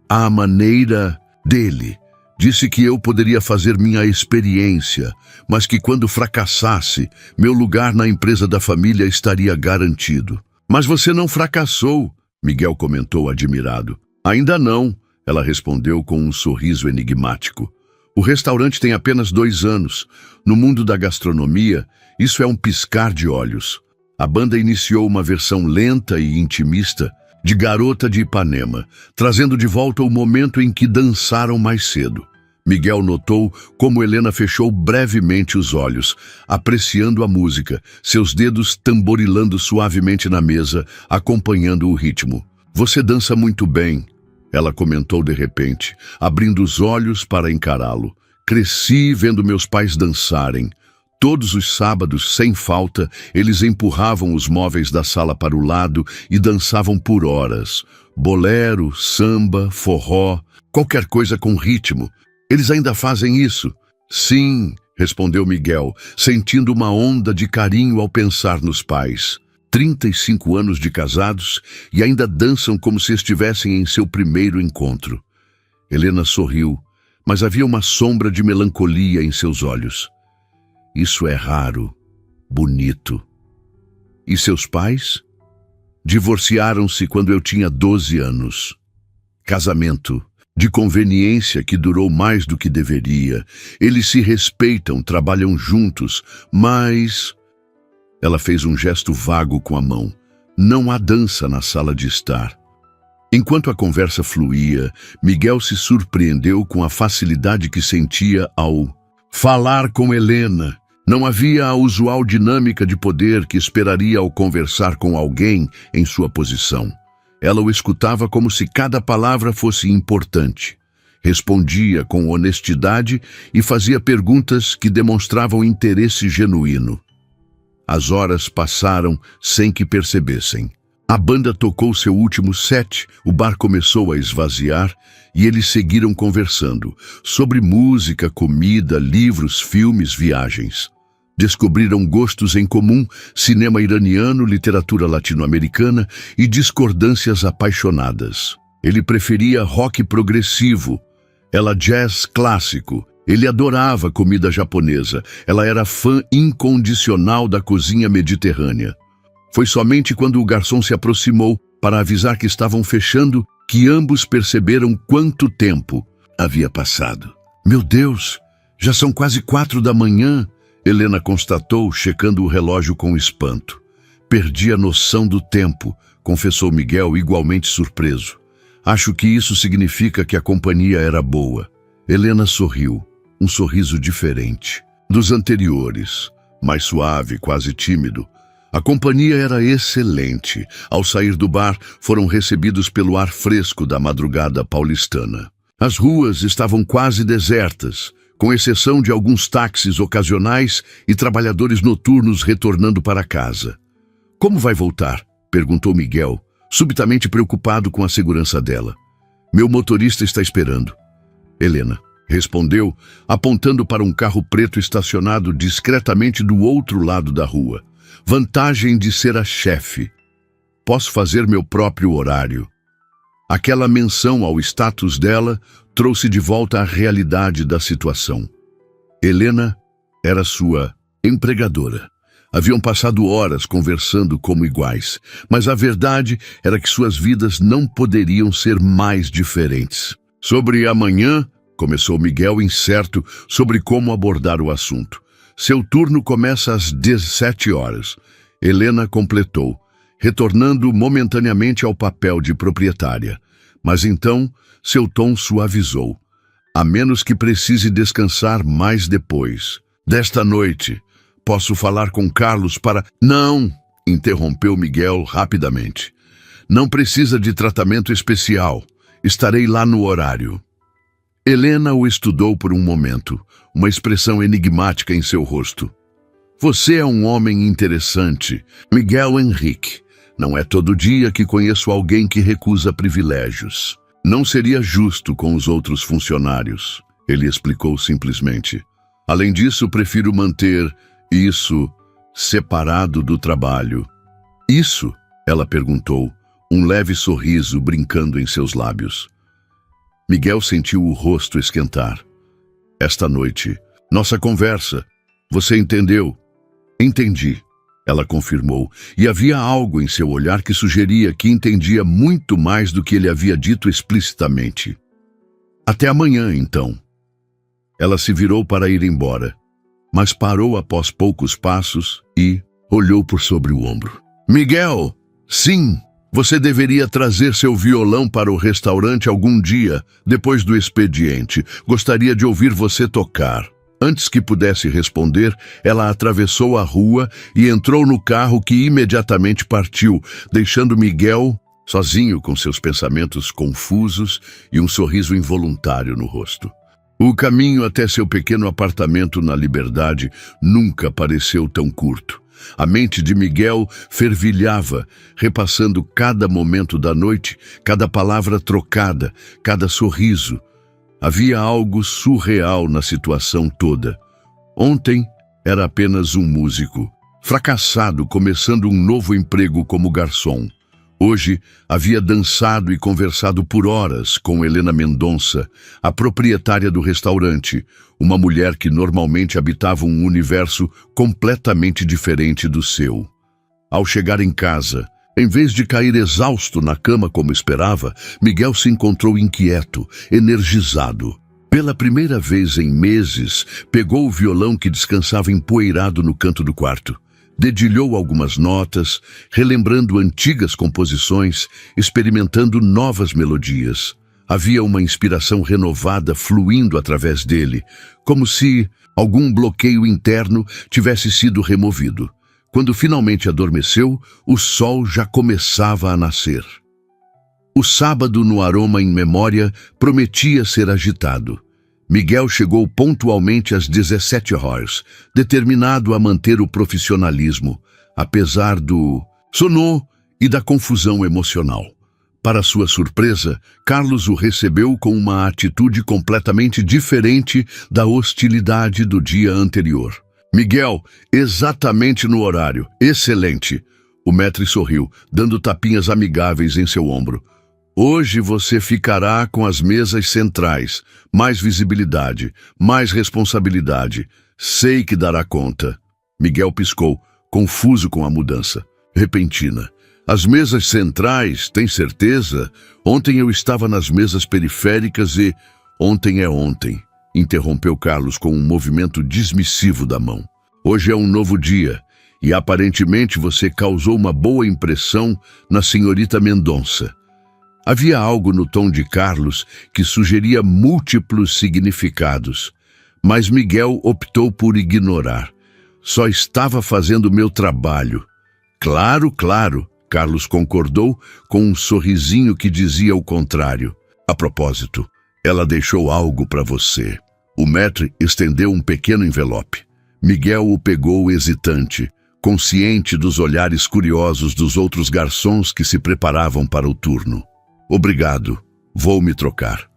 À maneira dele, disse que eu poderia fazer minha experiência, mas que quando fracassasse, meu lugar na empresa da família estaria garantido. Mas você não fracassou, Miguel comentou admirado. Ainda não, ela respondeu com um sorriso enigmático. O restaurante tem apenas 2 anos. No mundo da gastronomia, isso é um piscar de olhos. A banda iniciou uma versão lenta e intimista de Garota de Ipanema, trazendo de volta o momento em que dançaram mais cedo. Miguel notou como Helena fechou brevemente os olhos, apreciando a música, seus dedos tamborilando suavemente na mesa, acompanhando o ritmo. Você dança muito bem, ela comentou de repente, abrindo os olhos para encará-lo. Cresci vendo meus pais dançarem. Todos os sábados, sem falta, eles empurravam os móveis da sala para o lado e dançavam por horas. Bolero, samba, forró, qualquer coisa com ritmo. Eles ainda fazem isso? Sim, respondeu Miguel, sentindo uma onda de carinho ao pensar nos pais. 35 anos de casados e ainda dançam como se estivessem em seu primeiro encontro. Helena sorriu, mas havia uma sombra de melancolia em seus olhos. Isso é raro, bonito. E seus pais? Divorciaram-se quando eu tinha 12 anos. Casamento de conveniência que durou mais do que deveria. Eles se respeitam, trabalham juntos, mas... Ela fez um gesto vago com a mão. Não há dança na sala de estar. Enquanto a conversa fluía, Miguel se surpreendeu com a facilidade que sentia ao falar com Helena. Não havia a usual dinâmica de poder que esperaria ao conversar com alguém em sua posição. Ela o escutava como se cada palavra fosse importante. Respondia com honestidade e fazia perguntas que demonstravam interesse genuíno. As horas passaram sem que percebessem. A banda tocou seu último set, o bar começou a esvaziar e eles seguiram conversando sobre música, comida, livros, filmes, viagens. Descobriram gostos em comum, cinema iraniano, literatura latino-americana e discordâncias apaixonadas. Ele preferia rock progressivo, ela jazz clássico. Ele adorava comida japonesa, ela era fã incondicional da cozinha mediterrânea. Foi somente quando o garçom se aproximou para avisar que estavam fechando que ambos perceberam quanto tempo havia passado. Meu Deus, já são quase 4 da manhã, Helena constatou, checando o relógio com espanto. Perdi a noção do tempo, confessou Miguel, igualmente surpreso. Acho que isso significa que a companhia era boa. Helena sorriu, um sorriso diferente dos anteriores, mais suave, quase tímido. A companhia era excelente. Ao sair do bar, foram recebidos pelo ar fresco da madrugada paulistana. As ruas estavam quase desertas, com exceção de alguns táxis ocasionais e trabalhadores noturnos retornando para casa. Como vai voltar? Perguntou Miguel, subitamente preocupado com a segurança dela. Meu motorista está esperando. Helena respondeu, apontando para um carro preto estacionado discretamente do outro lado da rua. Vantagem de ser a chefe. Posso fazer meu próprio horário. Aquela menção ao status dela trouxe de volta a realidade da situação. Helena era sua empregadora. Haviam passado horas conversando como iguais, mas a verdade era que suas vidas não poderiam ser mais diferentes. Sobre amanhã, começou Miguel, incerto sobre como abordar o assunto. Seu turno começa às 17 horas. Helena completou, retornando momentaneamente ao papel de proprietária. Mas então, seu tom suavizou. A menos que precise descansar mais depois. Desta noite, posso falar com Carlos para... Não! Interrompeu Miguel rapidamente. Não precisa de tratamento especial. Estarei lá no horário. Helena o estudou por um momento, uma expressão enigmática em seu rosto. Você é um homem interessante, Miguel Henrique. Não é todo dia que conheço alguém que recusa privilégios. Não seria justo com os outros funcionários, ele explicou simplesmente. Além disso, prefiro manter isso separado do trabalho. Isso? Ela perguntou, um leve sorriso brincando em seus lábios. Miguel sentiu o rosto esquentar. Esta noite, nossa conversa, você entendeu? Entendi, ela confirmou, e havia algo em seu olhar que sugeria que entendia muito mais do que ele havia dito explicitamente. Até amanhã, então. Ela se virou para ir embora, mas parou após poucos passos e olhou por sobre o ombro. Miguel, sim! Você deveria trazer seu violão para o restaurante algum dia, depois do expediente. Gostaria de ouvir você tocar. Antes que pudesse responder, ela atravessou a rua e entrou no carro que imediatamente partiu, deixando Miguel sozinho com seus pensamentos confusos e um sorriso involuntário no rosto. O caminho até seu pequeno apartamento na Liberdade nunca pareceu tão curto. A mente de Miguel fervilhava, repassando cada momento da noite, cada palavra trocada, cada sorriso. Havia algo surreal na situação toda. Ontem era apenas um músico, fracassado, começando um novo emprego como garçom. Hoje havia dançado e conversado por horas com Helena Mendonça, a proprietária do restaurante, uma mulher que normalmente habitava um universo completamente diferente do seu. Ao chegar em casa, em vez de cair exausto na cama como esperava, Miguel se encontrou inquieto, energizado. Pela primeira vez em meses, pegou o violão que descansava empoeirado no canto do quarto. Dedilhou algumas notas, relembrando antigas composições, experimentando novas melodias. Havia uma inspiração renovada fluindo através dele, como se algum bloqueio interno tivesse sido removido. Quando finalmente adormeceu, o sol já começava a nascer. O sábado no Aroma em Memória prometia ser agitado. Miguel chegou pontualmente às 17 horas, determinado a manter o profissionalismo, apesar do... Sonou e da confusão emocional. Para sua surpresa, Carlos o recebeu com uma atitude completamente diferente da hostilidade do dia anterior. Miguel, exatamente no horário. Excelente. O maître sorriu, dando tapinhas amigáveis em seu ombro. Hoje você ficará com as mesas centrais. Mais visibilidade, mais responsabilidade. Sei que dará conta. Miguel piscou, confuso com a mudança repentina. As mesas centrais, tem certeza? Ontem eu estava nas mesas periféricas e... Ontem é ontem, interrompeu Carlos com um movimento dismissivo da mão. Hoje é um novo dia, e aparentemente você causou uma boa impressão na senhorita Mendonça. Havia algo no tom de Carlos que sugeria múltiplos significados, mas Miguel optou por ignorar. Só estava fazendo meu trabalho. Claro, claro. Carlos concordou com um sorrisinho que dizia o contrário. A propósito, ela deixou algo para você. O maître estendeu um pequeno envelope. Miguel o pegou hesitante, consciente dos olhares curiosos dos outros garçons que se preparavam para o turno. Obrigado, vou me trocar.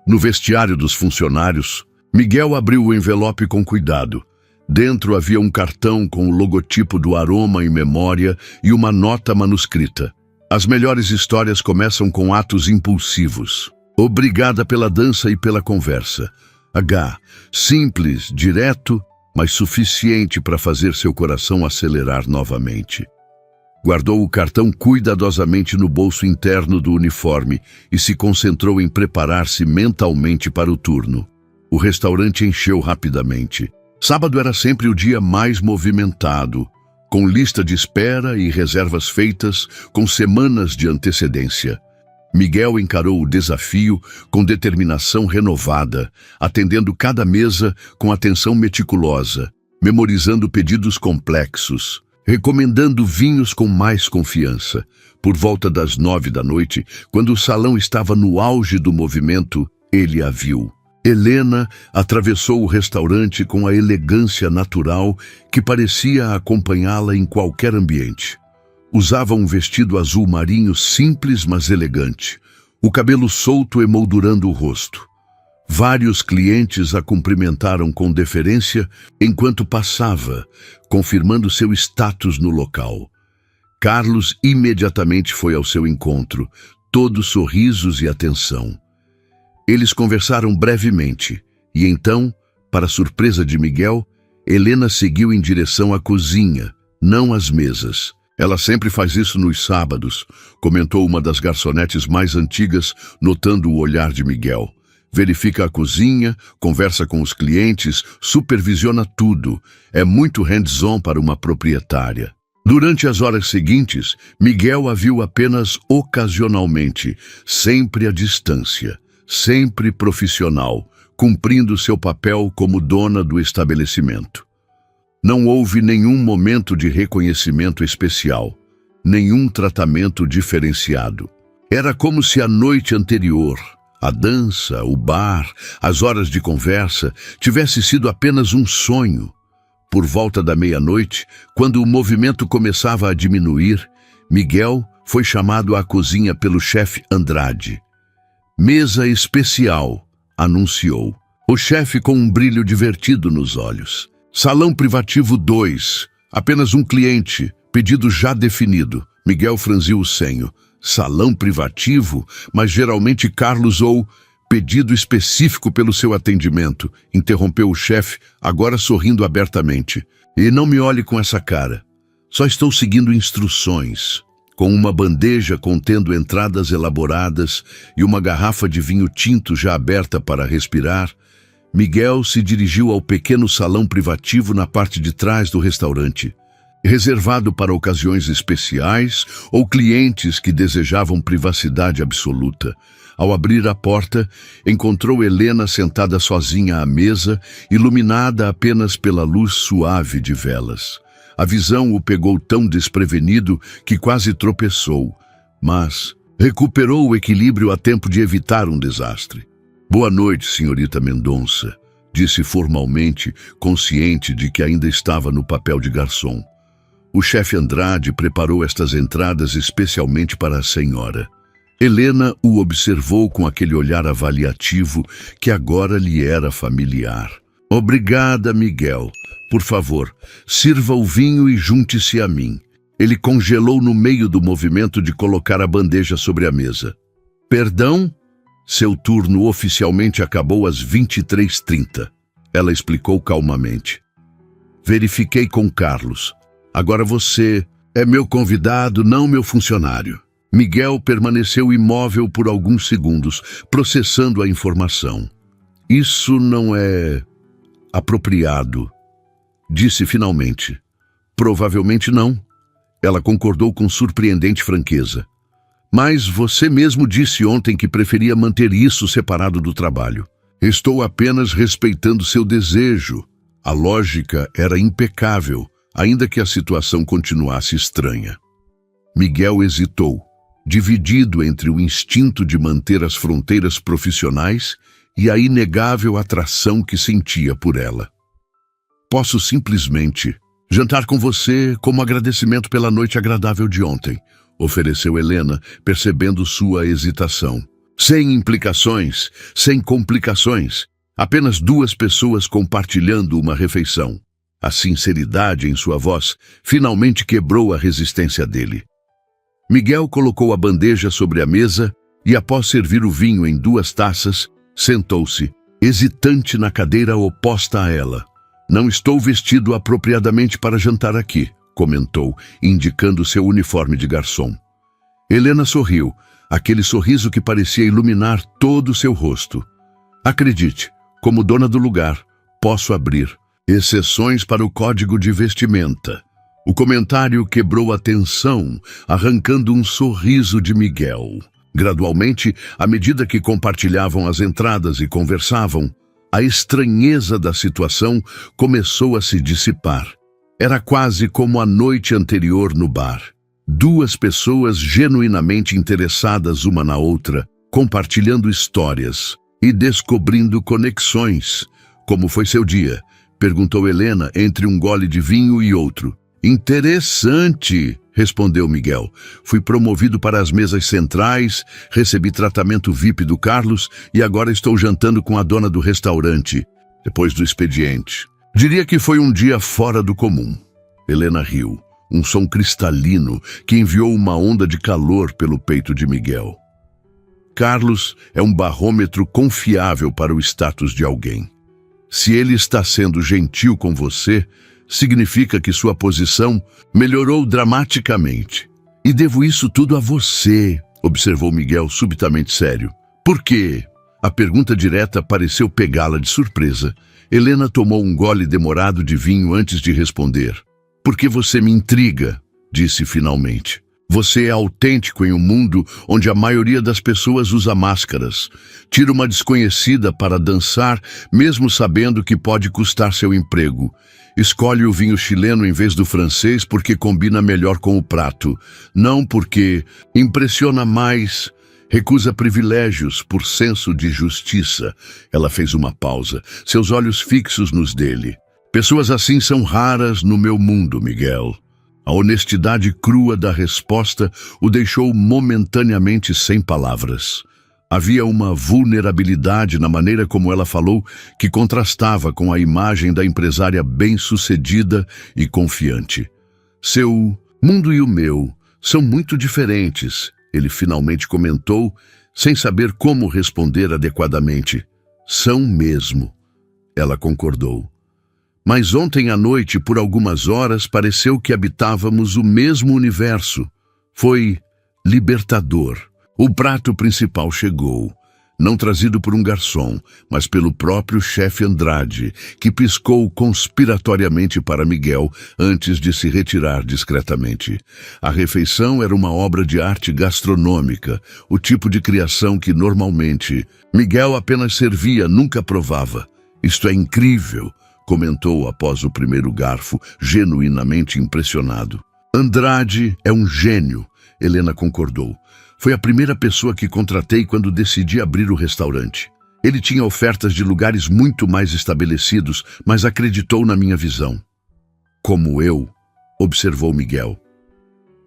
No vestiário dos funcionários, Miguel abriu o envelope com cuidado. Dentro havia um cartão com o logotipo do Aroma em memória e uma nota manuscrita. As melhores histórias começam com atos impulsivos. Obrigada pela dança e pela conversa. H. Simples, direto, mas suficiente para fazer seu coração acelerar novamente. Guardou o cartão cuidadosamente no bolso interno do uniforme e se concentrou em preparar-se mentalmente para o turno. O restaurante encheu rapidamente. Sábado era sempre o dia mais movimentado, com lista de espera e reservas feitas com semanas de antecedência. Miguel encarou o desafio com determinação renovada, atendendo cada mesa com atenção meticulosa, memorizando pedidos complexos, recomendando vinhos com mais confiança. Por volta das 9 da noite, quando o salão estava no auge do movimento, ele a viu. Helena atravessou o restaurante com a elegância natural que parecia acompanhá-la em qualquer ambiente. Usava um vestido azul marinho simples, mas elegante, o cabelo solto emoldurando o rosto. Vários clientes a cumprimentaram com deferência enquanto passava, confirmando seu status no local. Carlos imediatamente foi ao seu encontro, todo sorrisos e atenção. Eles conversaram brevemente, e então, para surpresa de Miguel, Helena seguiu em direção à cozinha, não às mesas. Ela sempre faz isso nos sábados, comentou uma das garçonetes mais antigas, notando o olhar de Miguel. Verifica a cozinha, conversa com os clientes, supervisiona tudo. É muito hands-on para uma proprietária. Durante as horas seguintes, Miguel a viu apenas ocasionalmente, sempre à distância. Sempre profissional, cumprindo seu papel como dona do estabelecimento. Não houve nenhum momento de reconhecimento especial, nenhum tratamento diferenciado. Era como se a noite anterior, a dança, o bar, as horas de conversa, tivesse sido apenas um sonho. Por volta da meia-noite, quando o movimento começava a diminuir, Miguel foi chamado à cozinha pelo chefe Andrade. Mesa especial, anunciou. O chefe com um brilho divertido nos olhos. Salão privativo 2, apenas um cliente, pedido já definido. Miguel franziu o senho. Salão privativo, mas geralmente Carlos ou pedido específico pelo seu atendimento, interrompeu o chefe, agora sorrindo abertamente. E não me olhe com essa cara. Só estou seguindo instruções. Com uma bandeja contendo entradas elaboradas e uma garrafa de vinho tinto já aberta para respirar, Miguel se dirigiu ao pequeno salão privativo na parte de trás do restaurante, reservado para ocasiões especiais ou clientes que desejavam privacidade absoluta. Ao abrir a porta, encontrou Helena sentada sozinha à mesa, iluminada apenas pela luz suave de velas. A visão o pegou tão desprevenido que quase tropeçou, mas recuperou o equilíbrio a tempo de evitar um desastre. Boa noite, senhorita Mendonça, disse formalmente, consciente de que ainda estava no papel de garçom. O chefe Andrade preparou estas entradas especialmente para a senhora. Helena o observou com aquele olhar avaliativo que agora lhe era familiar. Obrigada, Miguel. Por favor, sirva o vinho e junte-se a mim. Ele congelou no meio do movimento de colocar a bandeja sobre a mesa. Perdão? Seu turno oficialmente acabou às 23h30. Ela explicou calmamente. Verifiquei com Carlos. Agora você é meu convidado, não meu funcionário. Miguel permaneceu imóvel por alguns segundos, processando a informação. Isso não é apropriado, disse finalmente. Provavelmente não. Ela concordou com surpreendente franqueza. Mas você mesmo disse ontem que preferia manter isso separado do trabalho. Estou apenas respeitando seu desejo. A lógica era impecável, ainda que a situação continuasse estranha. Miguel hesitou, dividido entre o instinto de manter as fronteiras profissionais e a inegável atração que sentia por ela. Posso simplesmente jantar com você como agradecimento pela noite agradável de ontem, ofereceu Helena, percebendo sua hesitação. Sem implicações, sem complicações, apenas duas pessoas compartilhando uma refeição. A sinceridade em sua voz finalmente quebrou a resistência dele. Miguel colocou a bandeja sobre a mesa e, após servir o vinho em 2 taças, sentou-se, hesitante na cadeira oposta a ela. Não estou vestido apropriadamente para jantar aqui, comentou, indicando seu uniforme de garçom. Helena sorriu, aquele sorriso que parecia iluminar todo o seu rosto. Acredite, como dona do lugar, posso abrir exceções para o código de vestimenta. O comentário quebrou a tensão, arrancando um sorriso de Miguel. Gradualmente, à medida que compartilhavam as entradas e conversavam, a estranheza da situação começou a se dissipar. Era quase como a noite anterior no bar. 2 pessoas genuinamente interessadas uma na outra, compartilhando histórias e descobrindo conexões. Como foi seu dia? Perguntou Helena entre um gole de vinho e outro. Interessante, respondeu Miguel. Fui promovido para as mesas centrais, recebi tratamento VIP do Carlos e agora estou jantando com a dona do restaurante, depois do expediente. Diria que foi um dia fora do comum. Helena riu, um som cristalino que enviou uma onda de calor pelo peito de Miguel. Carlos é um barômetro confiável para o status de alguém. Se ele está sendo gentil com você, significa que sua posição melhorou dramaticamente. E devo isso tudo a você, observou Miguel subitamente sério. Por quê? A pergunta direta pareceu pegá-la de surpresa. Helena tomou um gole demorado de vinho antes de responder. Porque você me intriga, disse finalmente. Você é autêntico em um mundo onde a maioria das pessoas usa máscaras. Tira uma desconhecida para dançar, mesmo sabendo que pode custar seu emprego. Escolhe o vinho chileno em vez do francês porque combina melhor com o prato. Não porque impressiona mais. Recusa privilégios por senso de justiça. Ela fez uma pausa, seus olhos fixos nos dele. Pessoas assim são raras no meu mundo, Miguel. A honestidade crua da resposta o deixou momentaneamente sem palavras. Havia uma vulnerabilidade na maneira como ela falou que contrastava com a imagem da empresária bem-sucedida e confiante. Seu mundo e o meu são muito diferentes, ele finalmente comentou, sem saber como responder adequadamente. São mesmo. Ela concordou. Mas ontem à noite, por algumas horas, pareceu que habitávamos o mesmo universo. Foi libertador. O prato principal chegou, não trazido por um garçom, mas pelo próprio chefe Andrade, que piscou conspiratoriamente para Miguel antes de se retirar discretamente. A refeição era uma obra de arte gastronômica, o tipo de criação que normalmente Miguel apenas servia, nunca provava. Isto é incrível, comentou após o primeiro garfo, genuinamente impressionado. Andrade é um gênio, Helena concordou. Foi a primeira pessoa que contratei quando decidi abrir o restaurante. Ele tinha ofertas de lugares muito mais estabelecidos, mas acreditou na minha visão. Como eu, observou Miguel.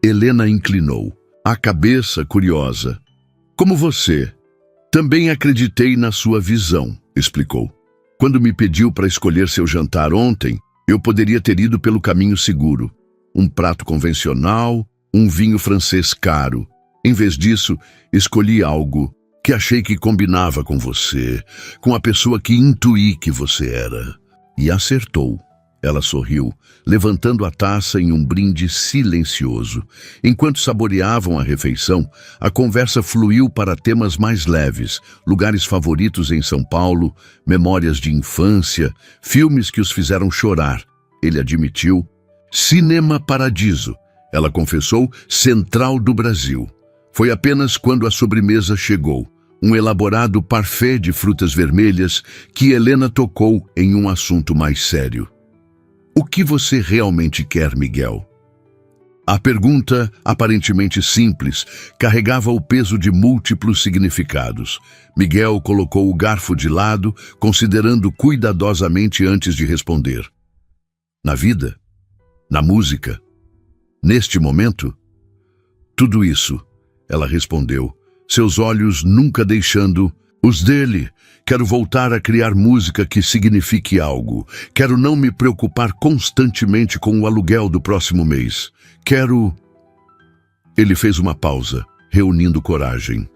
Helena inclinou, a cabeça curiosa. Como você, também acreditei na sua visão, explicou. Quando me pediu para escolher seu jantar ontem, eu poderia ter ido pelo caminho seguro. Um prato convencional, um vinho francês caro. Em vez disso, escolhi algo que achei que combinava com você, com a pessoa que intuí que você era. E acertou. Ela sorriu, levantando a taça em um brinde silencioso. Enquanto saboreavam a refeição, a conversa fluiu para temas mais leves, lugares favoritos em São Paulo, memórias de infância, filmes que os fizeram chorar. Ele admitiu. Cinema Paradiso, ela confessou, central do Brasil. Foi apenas quando a sobremesa chegou, um elaborado parfait de frutas vermelhas, que Helena tocou em um assunto mais sério. O que você realmente quer, Miguel? A pergunta, aparentemente simples, carregava o peso de múltiplos significados. Miguel colocou o garfo de lado, considerando cuidadosamente antes de responder. Na vida? Na música? Neste momento? Tudo isso, ela respondeu, seus olhos nunca deixando os dele. Quero voltar a criar música que signifique algo. Quero não me preocupar constantemente com o aluguel do próximo mês. Quero... Ele fez uma pausa, reunindo coragem.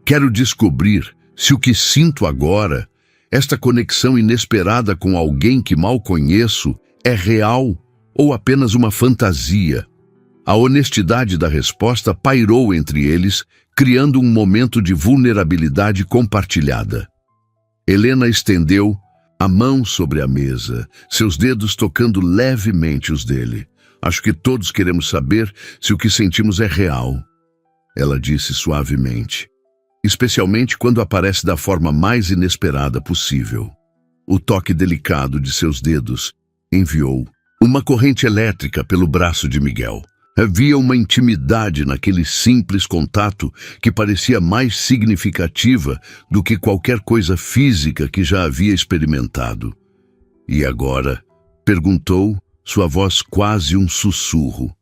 Quero descobrir se o que sinto agora, esta conexão inesperada com alguém que mal conheço, é real ou apenas uma fantasia. A honestidade da resposta pairou entre eles, criando um momento de vulnerabilidade compartilhada. Helena estendeu a mão sobre a mesa, seus dedos tocando levemente os dele. Acho que todos queremos saber se o que sentimos é real, ela disse suavemente, especialmente quando aparece da forma mais inesperada possível. O toque delicado de seus dedos enviou uma corrente elétrica pelo braço de Miguel. Havia uma intimidade naquele simples contato que parecia mais significativa do que qualquer coisa física que já havia experimentado. E agora? Perguntou, sua voz quase um sussurro.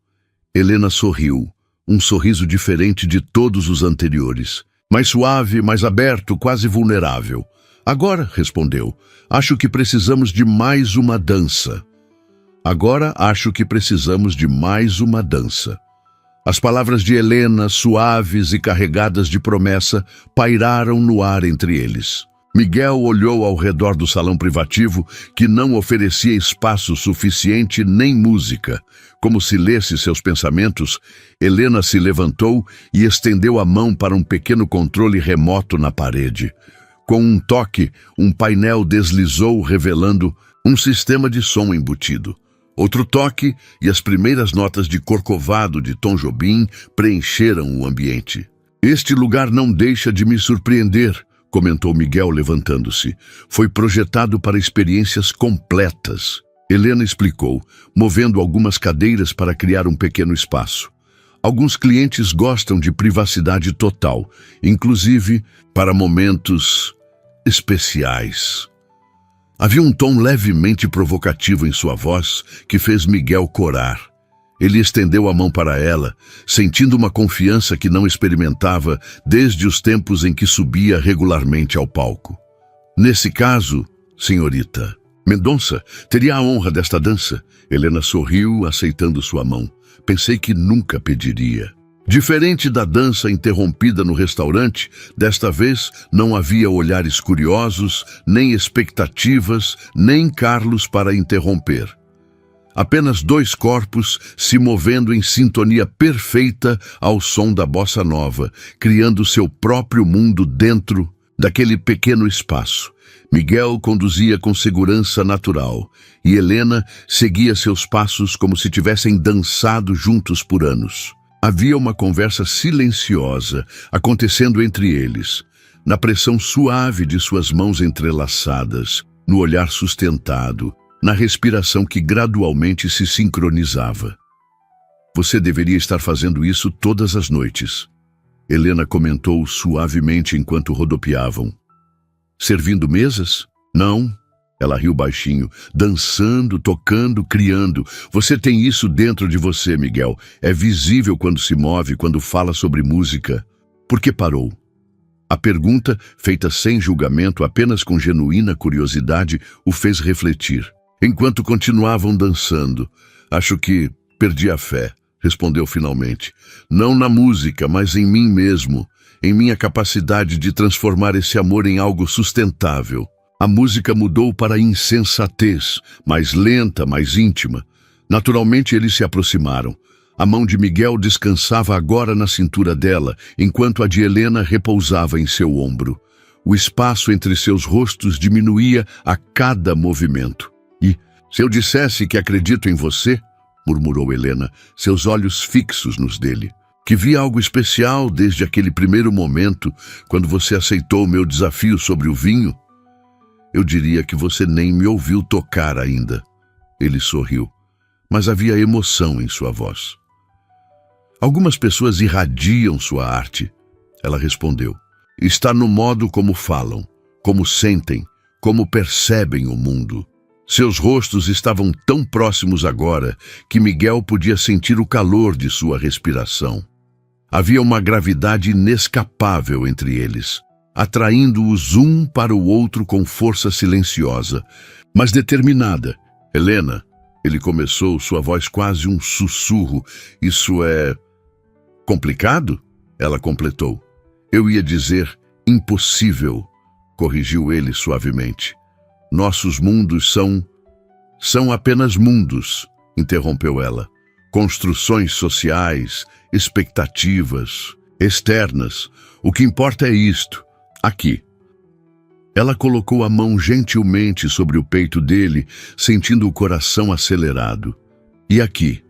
Helena sorriu, um sorriso diferente de todos os anteriores. Mais suave, mais aberto, quase vulnerável. Agora, respondeu, acho que precisamos de mais uma dança. Agora acho que precisamos de mais uma dança. As palavras de Helena, suaves e carregadas de promessa, pairaram no ar entre eles. Miguel olhou ao redor do salão privativo, que não oferecia espaço suficiente nem música. Como se lesse seus pensamentos, Helena se levantou e estendeu a mão para um pequeno controle remoto na parede. Com um toque, um painel deslizou, revelando um sistema de som embutido. Outro toque e as primeiras notas de Corcovado de Tom Jobim preencheram o ambiente. Este lugar não deixa de me surpreender, comentou Miguel levantando-se. Foi projetado para experiências completas. Helena explicou, movendo algumas cadeiras para criar um pequeno espaço. Alguns clientes gostam de privacidade total, inclusive para momentos especiais. Havia um tom levemente provocativo em sua voz que fez Miguel corar. Ele estendeu a mão para ela, sentindo uma confiança que não experimentava desde os tempos em que subia regularmente ao palco. Nesse caso, senhorita, Mendonça teria a honra desta dança. Helena sorriu, aceitando sua mão. Pensei que nunca pediria. Diferente da dança interrompida no restaurante, desta vez não havia olhares curiosos, nem expectativas, nem Carlos para interromper. Apenas dois corpos se movendo em sintonia perfeita ao som da bossa nova, criando seu próprio mundo dentro daquele pequeno espaço. Miguel conduzia com segurança natural e Helena seguia seus passos como se tivessem dançado juntos por anos. Havia uma conversa silenciosa acontecendo entre eles, na pressão suave de suas mãos entrelaçadas, no olhar sustentado, na respiração que gradualmente se sincronizava. Você deveria estar fazendo isso todas as noites, Helena comentou suavemente enquanto rodopiavam. Servindo mesas? Não, Ela riu baixinho. Dançando, tocando, criando. Você tem isso dentro de você, Miguel. É visível quando se move, quando fala sobre música. Por que parou? A pergunta, feita sem julgamento, apenas com genuína curiosidade, o fez refletir. Enquanto continuavam dançando, acho que perdi a fé, respondeu finalmente. Não na música, mas em mim mesmo, em minha capacidade de transformar esse amor em algo sustentável. A música mudou para a insensatez, mais lenta, mais íntima. Naturalmente eles se aproximaram. A mão de Miguel descansava agora na cintura dela, enquanto a de Helena repousava em seu ombro. O espaço entre seus rostos diminuía a cada movimento. E, se eu dissesse que acredito em você, murmurou Helena, seus olhos fixos nos dele, que vi algo especial desde aquele primeiro momento, quando você aceitou o meu desafio sobre o vinho, eu diria que você nem me ouviu tocar ainda. Ele sorriu, mas havia emoção em sua voz. Algumas pessoas irradiam sua arte. Ela respondeu. Está no modo como falam, como sentem, como percebem o mundo. Seus rostos estavam tão próximos agora que Miguel podia sentir o calor de sua respiração. Havia uma gravidade inescapável entre eles, atraindo-os um para o outro com força silenciosa, mas determinada. Helena, ele começou, sua voz quase um sussurro. Isso é complicado? Ela completou. Eu ia dizer impossível, corrigiu ele suavemente. Nossos mundos são apenas mundos, interrompeu ela. Construções sociais, expectativas, externas. O que importa é isto, aqui. Ela colocou a mão gentilmente sobre o peito dele, sentindo o coração acelerado. E aqui.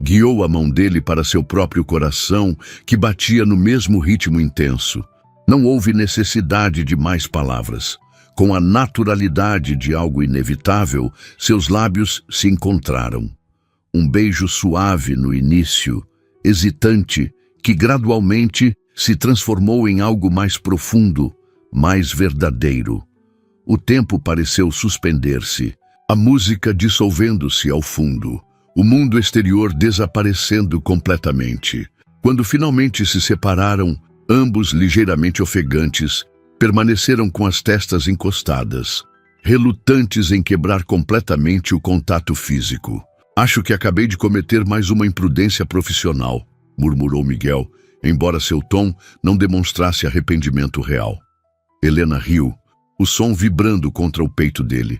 Guiou a mão dele para seu próprio coração, que batia no mesmo ritmo intenso. Não houve necessidade de mais palavras. Com a naturalidade de algo inevitável, seus lábios se encontraram. Um beijo suave no início, hesitante, que gradualmente se transformou em algo mais profundo, mais verdadeiro. O tempo pareceu suspender-se, a música dissolvendo-se ao fundo. O mundo exterior desaparecendo completamente. Quando finalmente se separaram, ambos ligeiramente ofegantes, permaneceram com as testas encostadas, relutantes em quebrar completamente o contato físico. Acho que acabei de cometer mais uma imprudência profissional, murmurou Miguel, embora seu tom não demonstrasse arrependimento real. Helena riu, o som vibrando contra o peito dele.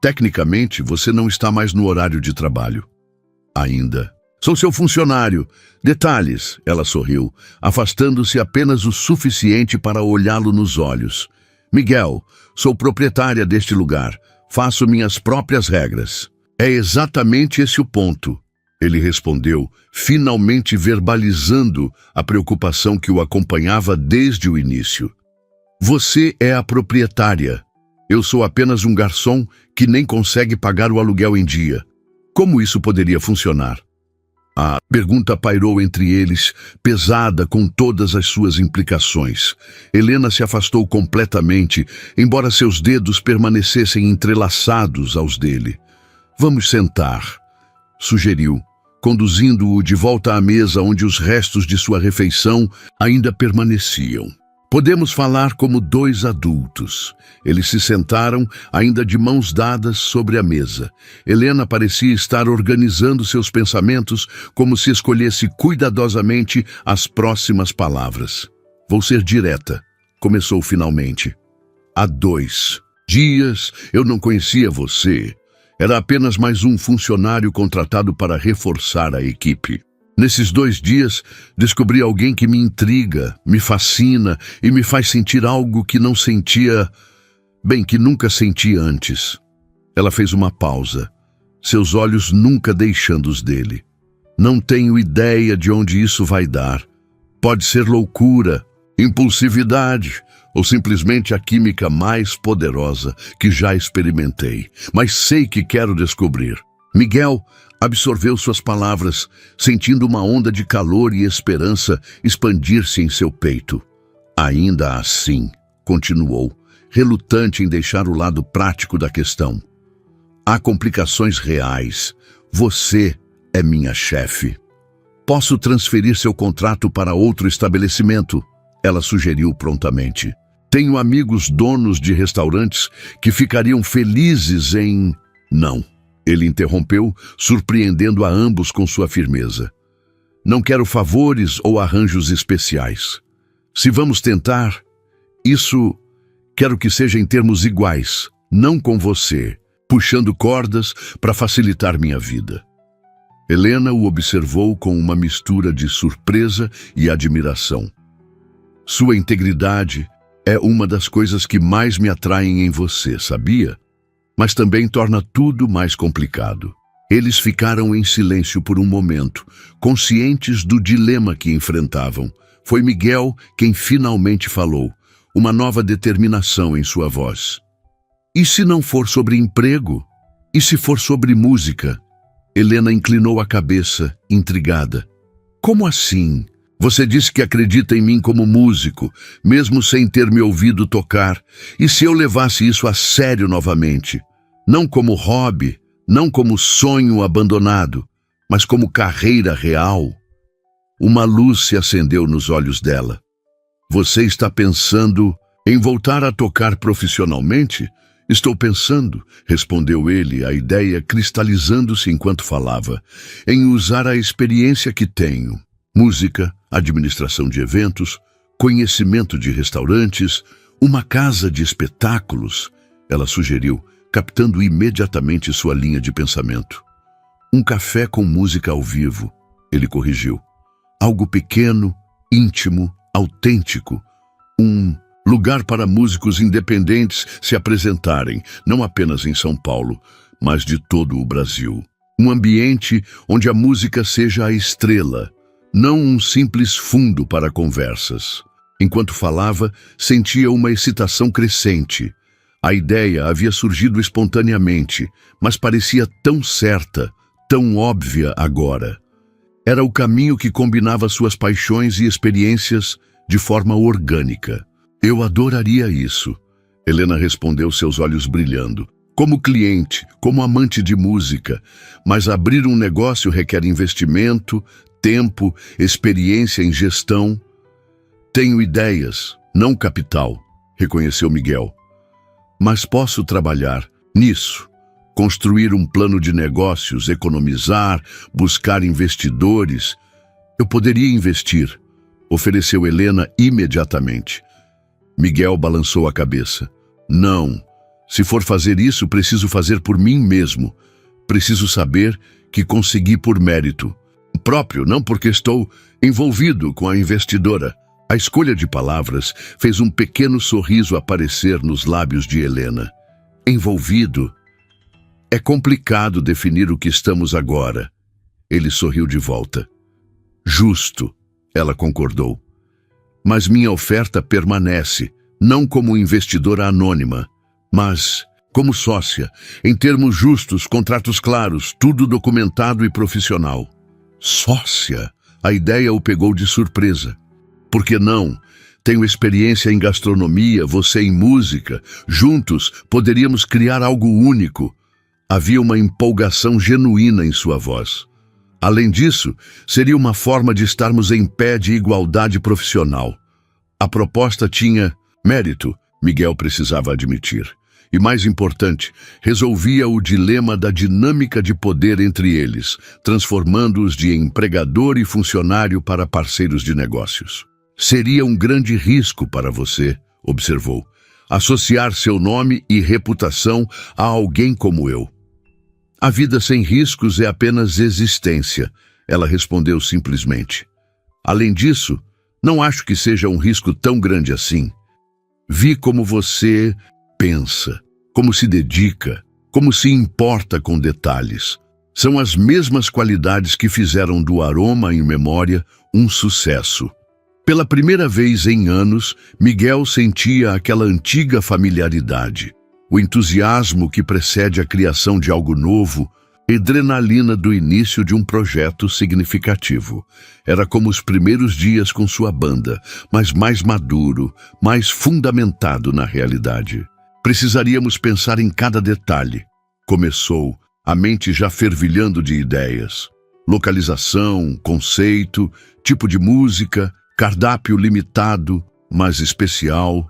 Tecnicamente, você não está mais no horário de trabalho. Ainda. Sou seu funcionário. Detalhes, ela sorriu, afastando-se apenas o suficiente para olhá-lo nos olhos. Miguel, sou proprietária deste lugar. Faço minhas próprias regras. É exatamente esse o ponto, ele respondeu, finalmente verbalizando a preocupação que o acompanhava desde o início. Você é a proprietária. Eu sou apenas um garçom que nem consegue pagar o aluguel em dia. Como isso poderia funcionar? A pergunta pairou entre eles, pesada com todas as suas implicações. Helena se afastou completamente, embora seus dedos permanecessem entrelaçados aos dele. Vamos sentar, sugeriu, conduzindo-o de volta à mesa onde os restos de sua refeição ainda permaneciam. Podemos falar como dois adultos. Eles se sentaram, ainda de mãos dadas, sobre a mesa. Helena parecia estar organizando seus pensamentos como se escolhesse cuidadosamente as próximas palavras. Vou ser direta, começou finalmente. Há 2 dias eu não conhecia você. Era apenas mais um funcionário contratado para reforçar a equipe. Nesses 2 dias, descobri alguém que me intriga, me fascina e me faz sentir algo que não sentia, que nunca senti antes. Ela fez uma pausa, seus olhos nunca deixando os dele. Não tenho ideia de onde isso vai dar. Pode ser loucura, impulsividade ou simplesmente a química mais poderosa que já experimentei. Mas sei que quero descobrir. Miguel absorveu suas palavras, sentindo uma onda de calor e esperança expandir-se em seu peito. Ainda assim, continuou, relutante em deixar o lado prático da questão. Há complicações reais. Você é minha chefe. Posso transferir seu contrato para outro estabelecimento, ela sugeriu prontamente. Tenho amigos donos de restaurantes que ficariam felizes em... Não, ele interrompeu, surpreendendo a ambos com sua firmeza. Não quero favores ou arranjos especiais. Se vamos tentar, isso quero que seja em termos iguais, não com você, puxando cordas para facilitar minha vida. Helena o observou com uma mistura de surpresa e admiração. Sua integridade é uma das coisas que mais me atraem em você, sabia? Mas também torna tudo mais complicado. Eles ficaram em silêncio por um momento, conscientes do dilema que enfrentavam. Foi Miguel quem finalmente falou, uma nova determinação em sua voz. E se não for sobre emprego? E se for sobre música? Helena inclinou a cabeça, intrigada. Como assim? Você disse que acredita em mim como músico, mesmo sem ter me ouvido tocar. E se eu levasse isso a sério novamente? Não como hobby, não como sonho abandonado, mas como carreira real? Uma luz se acendeu nos olhos dela. Você está pensando em voltar a tocar profissionalmente? Estou pensando, respondeu ele, a ideia cristalizando-se enquanto falava, em usar a experiência que tenho. Música, administração de eventos, conhecimento de restaurantes, uma casa de espetáculos, ela sugeriu, captando imediatamente sua linha de pensamento. Um café com música ao vivo, ele corrigiu. Algo pequeno, íntimo, autêntico. Um lugar para músicos independentes se apresentarem, não apenas em São Paulo, mas de todo o Brasil. Um ambiente onde a música seja a estrela, não um simples fundo para conversas. Enquanto falava, sentia uma excitação crescente. A ideia havia surgido espontaneamente, mas parecia tão certa, tão óbvia agora. Era o caminho que combinava suas paixões e experiências de forma orgânica. Eu adoraria isso, Helena respondeu, seus olhos brilhando. Como cliente, como amante de música, mas abrir um negócio requer investimento, tempo, experiência em gestão. Tenho ideias, não capital, reconheceu Miguel. Mas posso trabalhar nisso. Construir um plano de negócios, economizar, buscar investidores. Eu poderia investir, ofereceu Helena imediatamente. Miguel balançou a cabeça. Não. Se for fazer isso, preciso fazer por mim mesmo. Preciso saber que consegui por mérito próprio, não porque estou envolvido com a investidora. A escolha de palavras fez um pequeno sorriso aparecer nos lábios de Helena. Envolvido? É complicado definir o que estamos agora. Ele sorriu de volta. Justo, ela concordou. Mas minha oferta permanece, não como investidora anônima, mas como sócia, em termos justos, contratos claros, tudo documentado e profissional. Sócia? A ideia o pegou de surpresa. Por que não? Tenho experiência em gastronomia, você em música. Juntos poderíamos criar algo único. Havia uma empolgação genuína em sua voz. Além disso, seria uma forma de estarmos em pé de igualdade profissional. A proposta tinha mérito, Miguel precisava admitir. E mais importante, resolvia o dilema da dinâmica de poder entre eles, transformando-os de empregador e funcionário para parceiros de negócios. Seria um grande risco para você, observou, associar seu nome e reputação a alguém como eu. A vida sem riscos é apenas existência, ela respondeu simplesmente. Além disso, não acho que seja um risco tão grande assim. Vi como você pensa, como se dedica, como se importa com detalhes. São as mesmas qualidades que fizeram do Aroma em Memória um sucesso. Pela primeira vez em anos, Miguel sentia aquela antiga familiaridade. O entusiasmo que precede a criação de algo novo, Adrenalina do início de um projeto significativo. Era como os primeiros dias com sua banda, mas mais maduro, mais fundamentado na realidade. Precisaríamos pensar em cada detalhe. Começou, a mente já fervilhando de ideias. Localização, conceito, tipo de música, cardápio limitado, mas especial.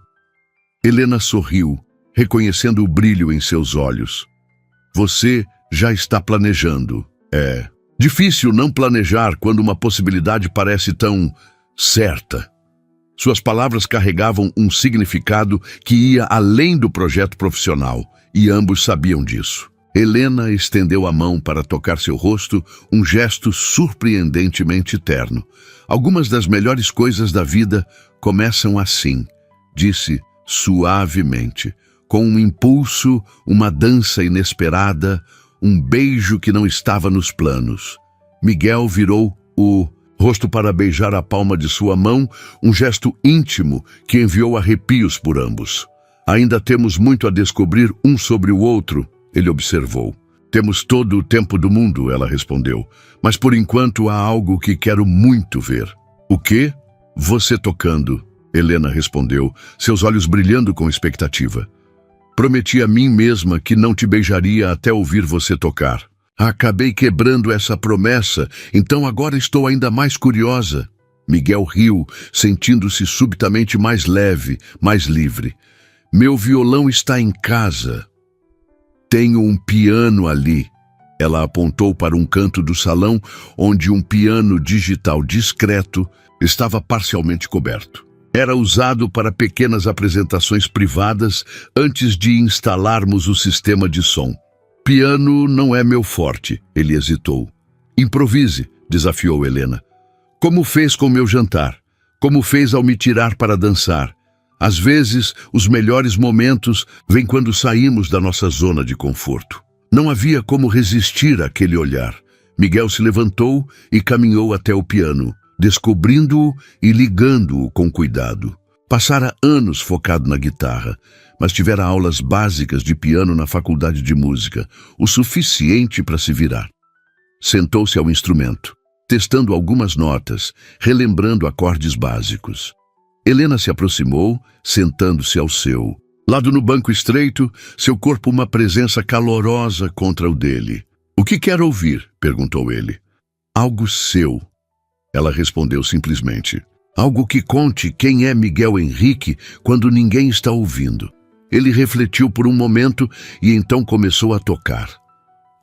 Helena sorriu, reconhecendo o brilho em seus olhos. Você já está planejando. É difícil não planejar quando uma possibilidade parece tão certa. Suas palavras carregavam um significado que ia além do projeto profissional, e ambos sabiam disso. Helena estendeu a mão para tocar seu rosto, um gesto surpreendentemente terno. Algumas das melhores coisas da vida começam assim, disse suavemente, com um impulso, uma dança inesperada, um beijo que não estava nos planos. Miguel virou o rosto para beijar a palma de sua mão, um gesto íntimo que enviou arrepios por ambos. Ainda temos muito a descobrir um sobre o outro, ele observou. Temos todo o tempo do mundo, ela respondeu. Mas por enquanto há algo que quero muito ver. O quê? Você tocando, Helena respondeu, seus olhos brilhando com expectativa. Prometi a mim mesma que não te beijaria até ouvir você tocar. Acabei quebrando essa promessa, então agora estou ainda mais curiosa. Miguel riu, sentindo-se subitamente mais leve, mais livre. Meu violão está em casa. Tenho um piano ali. Ela apontou para um canto do salão, onde um piano digital discreto estava parcialmente coberto. Era usado para pequenas apresentações privadas antes de instalarmos o sistema de som. Piano não é meu forte, ele hesitou. Improvise, desafiou Helena. Como fez com meu jantar? Como fez ao me tirar para dançar? Às vezes, os melhores momentos vêm quando saímos da nossa zona de conforto. Não havia como resistir àquele olhar. Miguel se levantou e caminhou até o piano, descobrindo-o e ligando-o com cuidado. Passara anos focado na guitarra, mas tivera aulas básicas de piano na faculdade de música, o suficiente para se virar. Sentou-se ao instrumento, testando algumas notas, relembrando acordes básicos. Helena se aproximou, sentando-se ao seu lado no banco estreito, seu corpo uma presença calorosa contra o dele. O que quer ouvir? Perguntou ele. Algo seu. Ela respondeu simplesmente. Algo que conte quem é Miguel Henrique quando ninguém está ouvindo. Ele refletiu por um momento e então começou a tocar.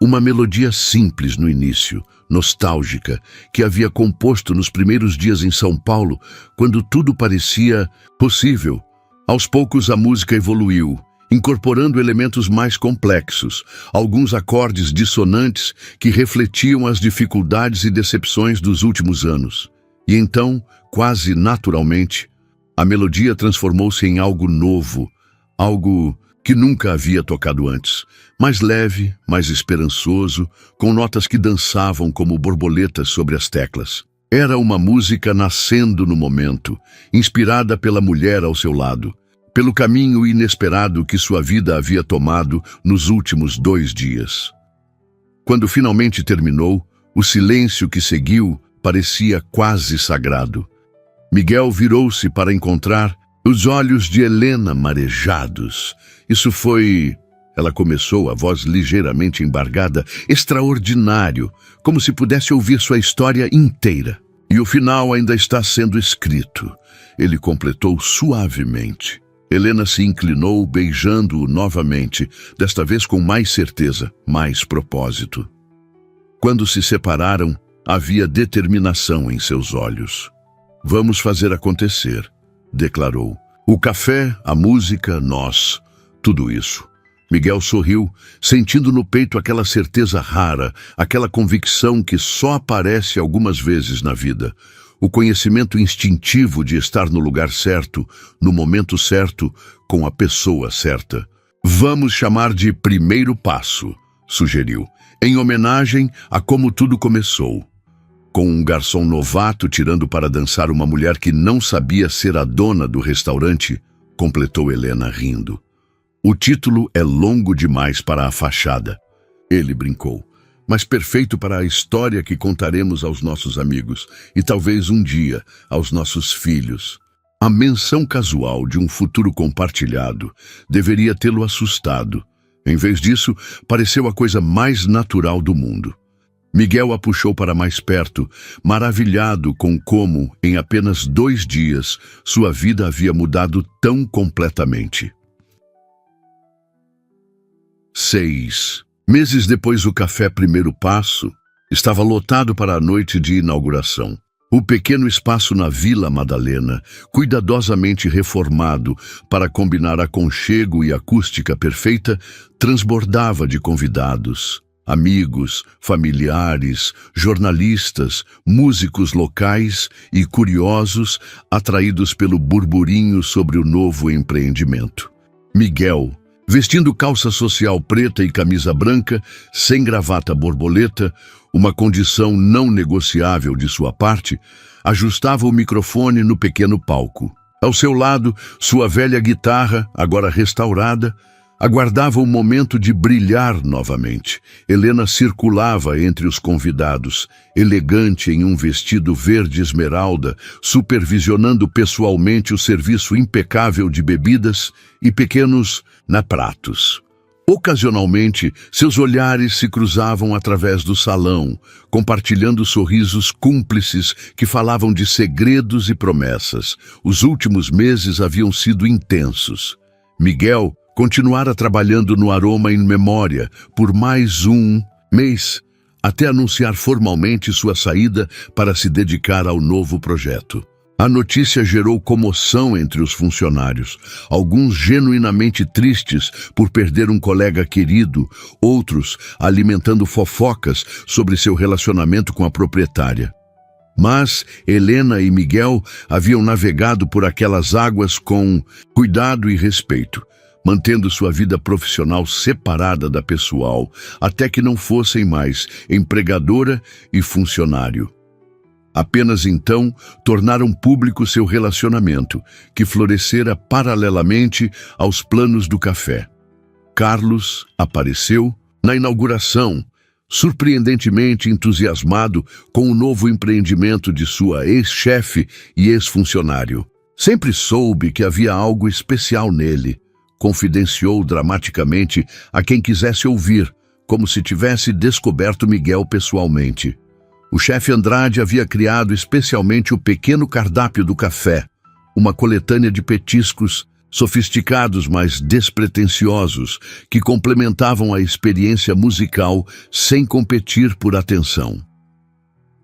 Uma melodia simples no início, nostálgica, que havia composto nos primeiros dias em São Paulo, quando tudo parecia possível. Aos poucos a música evoluiu, incorporando elementos mais complexos, alguns acordes dissonantes que refletiam as dificuldades e decepções dos últimos anos. E então, quase naturalmente, a melodia transformou-se em algo novo, algo que nunca havia tocado antes, mais leve, mais esperançoso, com notas que dançavam como borboletas sobre as teclas. Era uma música nascendo no momento, inspirada pela mulher ao seu lado, pelo caminho inesperado que sua vida havia tomado nos últimos 2 dias. Quando finalmente terminou, o silêncio que seguiu parecia quase sagrado. Miguel virou-se para encontrar os olhos de Helena marejados. Isso foi... Ela começou, a voz ligeiramente embargada, extraordinário, como se pudesse ouvir sua história inteira. E o final ainda está sendo escrito. Ele completou suavemente. Helena se inclinou, beijando-o novamente, desta vez com mais certeza, mais propósito. Quando se separaram, havia determinação em seus olhos. Vamos fazer acontecer, declarou. O café, a música, nós, tudo isso. Miguel sorriu, sentindo no peito aquela certeza rara, aquela convicção que só aparece algumas vezes na vida. O conhecimento instintivo de estar no lugar certo, no momento certo, com a pessoa certa. Vamos chamar de primeiro passo, sugeriu, em homenagem a como tudo começou. Com um garçom novato tirando para dançar uma mulher que não sabia ser a dona do restaurante, completou Helena rindo. O título é longo demais para a fachada. Ele brincou. mas perfeito para a história que contaremos aos nossos amigos e talvez um dia aos nossos filhos. A menção casual de um futuro compartilhado deveria tê-lo assustado. Em vez disso, pareceu a coisa mais natural do mundo. Miguel a puxou para mais perto, maravilhado com como, em apenas 2 dias, sua vida havia mudado tão completamente. 6 meses depois do café Primeiro Passo, estava lotado para a noite de inauguração. O pequeno espaço na Vila Madalena, cuidadosamente reformado para combinar aconchego e acústica perfeita, transbordava de convidados. Amigos, familiares, jornalistas, músicos locais e curiosos atraídos pelo burburinho sobre o novo empreendimento. Miguel, vestindo calça social preta e camisa branca, sem gravata borboleta, uma condição não negociável de sua parte, ajustava o microfone no pequeno palco. Ao seu lado, sua velha guitarra, agora restaurada, aguardava o momento de brilhar novamente. Helena circulava entre os convidados, elegante em um vestido verde esmeralda, supervisionando pessoalmente o serviço impecável de bebidas e pequenos pratos. Ocasionalmente, seus olhares se cruzavam através do salão, compartilhando sorrisos cúmplices que falavam de segredos e promessas. Os últimos meses haviam sido intensos. Miguel continuara trabalhando no Aroma in Memória por mais um mês, até anunciar formalmente sua saída para se dedicar ao novo projeto. A notícia gerou comoção entre os funcionários, alguns genuinamente tristes por perder um colega querido, outros alimentando fofocas sobre seu relacionamento com a proprietária. Mas Helena e Miguel haviam navegado por aquelas águas com cuidado e respeito, mantendo sua vida profissional separada da pessoal, até que não fossem mais empregadora e funcionário. Apenas então tornaram público seu relacionamento, que florescera paralelamente aos planos do café. Carlos apareceu na inauguração, surpreendentemente entusiasmado com o novo empreendimento de sua ex-chefe e ex-funcionário. Sempre soube que havia algo especial nele, confidenciou dramaticamente a quem quisesse ouvir, como se tivesse descoberto Miguel pessoalmente. O chefe Andrade havia criado especialmente o pequeno cardápio do café, uma coletânea de petiscos sofisticados, mas despretensiosos, que complementavam a experiência musical sem competir por atenção.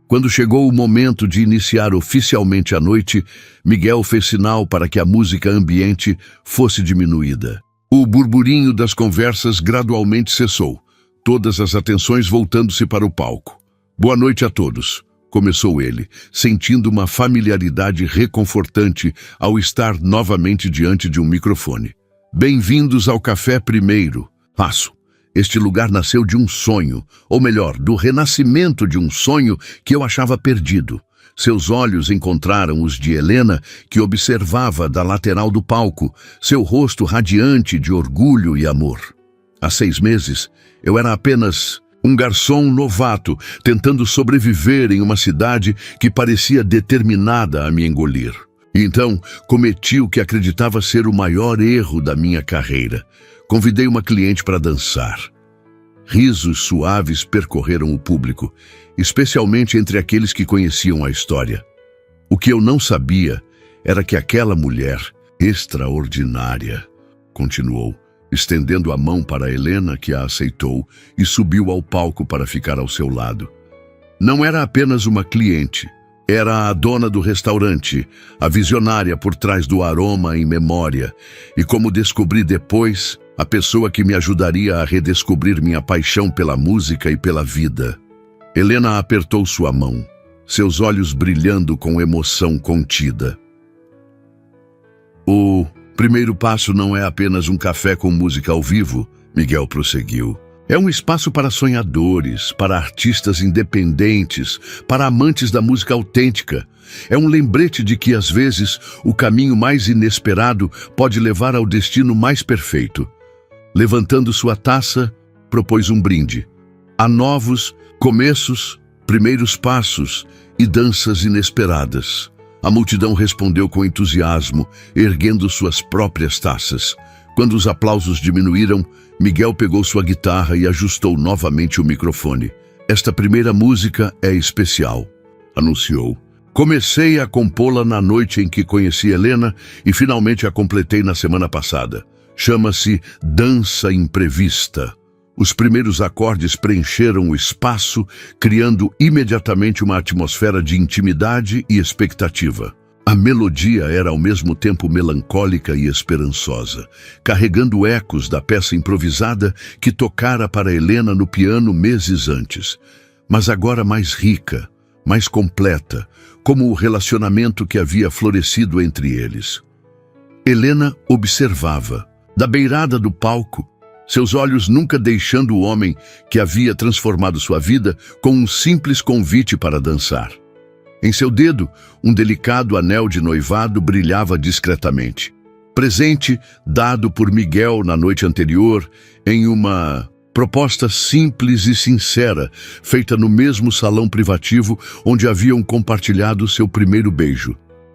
Quando chegou o momento de iniciar oficialmente a noite, Miguel fez sinal para que a música ambiente fosse diminuída. O burburinho das conversas gradualmente cessou, todas as atenções voltando-se para o palco. Boa noite a todos, começou ele, sentindo uma familiaridade reconfortante ao estar novamente diante de um microfone. Bem-vindos ao Café Primeiro Passo. Este lugar nasceu de um sonho, ou melhor, do renascimento de um sonho que eu achava perdido. Seus olhos encontraram os de Helena, que observava da lateral do palco, seu rosto radiante de orgulho e amor. Há 6 meses, eu era apenas um garçom novato, tentando sobreviver em uma cidade que parecia determinada a me engolir. E então, cometi o que acreditava ser o maior erro da minha carreira. Convidei uma cliente para dançar. Risos suaves percorreram o público, especialmente entre aqueles que conheciam a história. O que eu não sabia era que aquela mulher extraordinária, continuou, estendendo a mão para Helena, que a aceitou, e subiu ao palco para ficar ao seu lado. Não era apenas uma cliente, era a dona do restaurante, a visionária por trás do Aroma in Memória, e como descobri depois, a pessoa que me ajudaria a redescobrir minha paixão pela música e pela vida. Helena apertou sua mão, seus olhos brilhando com emoção contida. O primeiro passo não é apenas um café com música ao vivo, Miguel prosseguiu. É um espaço para sonhadores, para artistas independentes, para amantes da música autêntica. É um lembrete de que, às vezes, o caminho mais inesperado pode levar ao destino mais perfeito. Levantando sua taça, propôs um brinde. Há novos começos, primeiros passos e danças inesperadas. A multidão respondeu com entusiasmo, erguendo suas próprias taças. Quando os aplausos diminuíram, Miguel pegou sua guitarra e ajustou novamente o microfone. Esta primeira música é especial, anunciou. Comecei a compô-la na noite em que conheci Helena e finalmente a completei na semana passada. Chama-se Dança Imprevista. Os primeiros acordes preencheram o espaço, criando imediatamente uma atmosfera de intimidade e expectativa. A melodia era ao mesmo tempo melancólica e esperançosa, carregando ecos da peça improvisada que tocara para Helena no piano meses antes, mas agora mais rica, mais completa, como o relacionamento que havia florescido entre eles. Helena observava, da beirada do palco, seus olhos nunca deixando o homem que havia transformado sua vida com um simples convite para dançar. Em seu dedo, um delicado anel de noivado brilhava discretamente. Presente dado por Miguel na noite anterior, em uma proposta simples e sincera, feita no mesmo salão privativo onde haviam compartilhado seu primeiro beijo.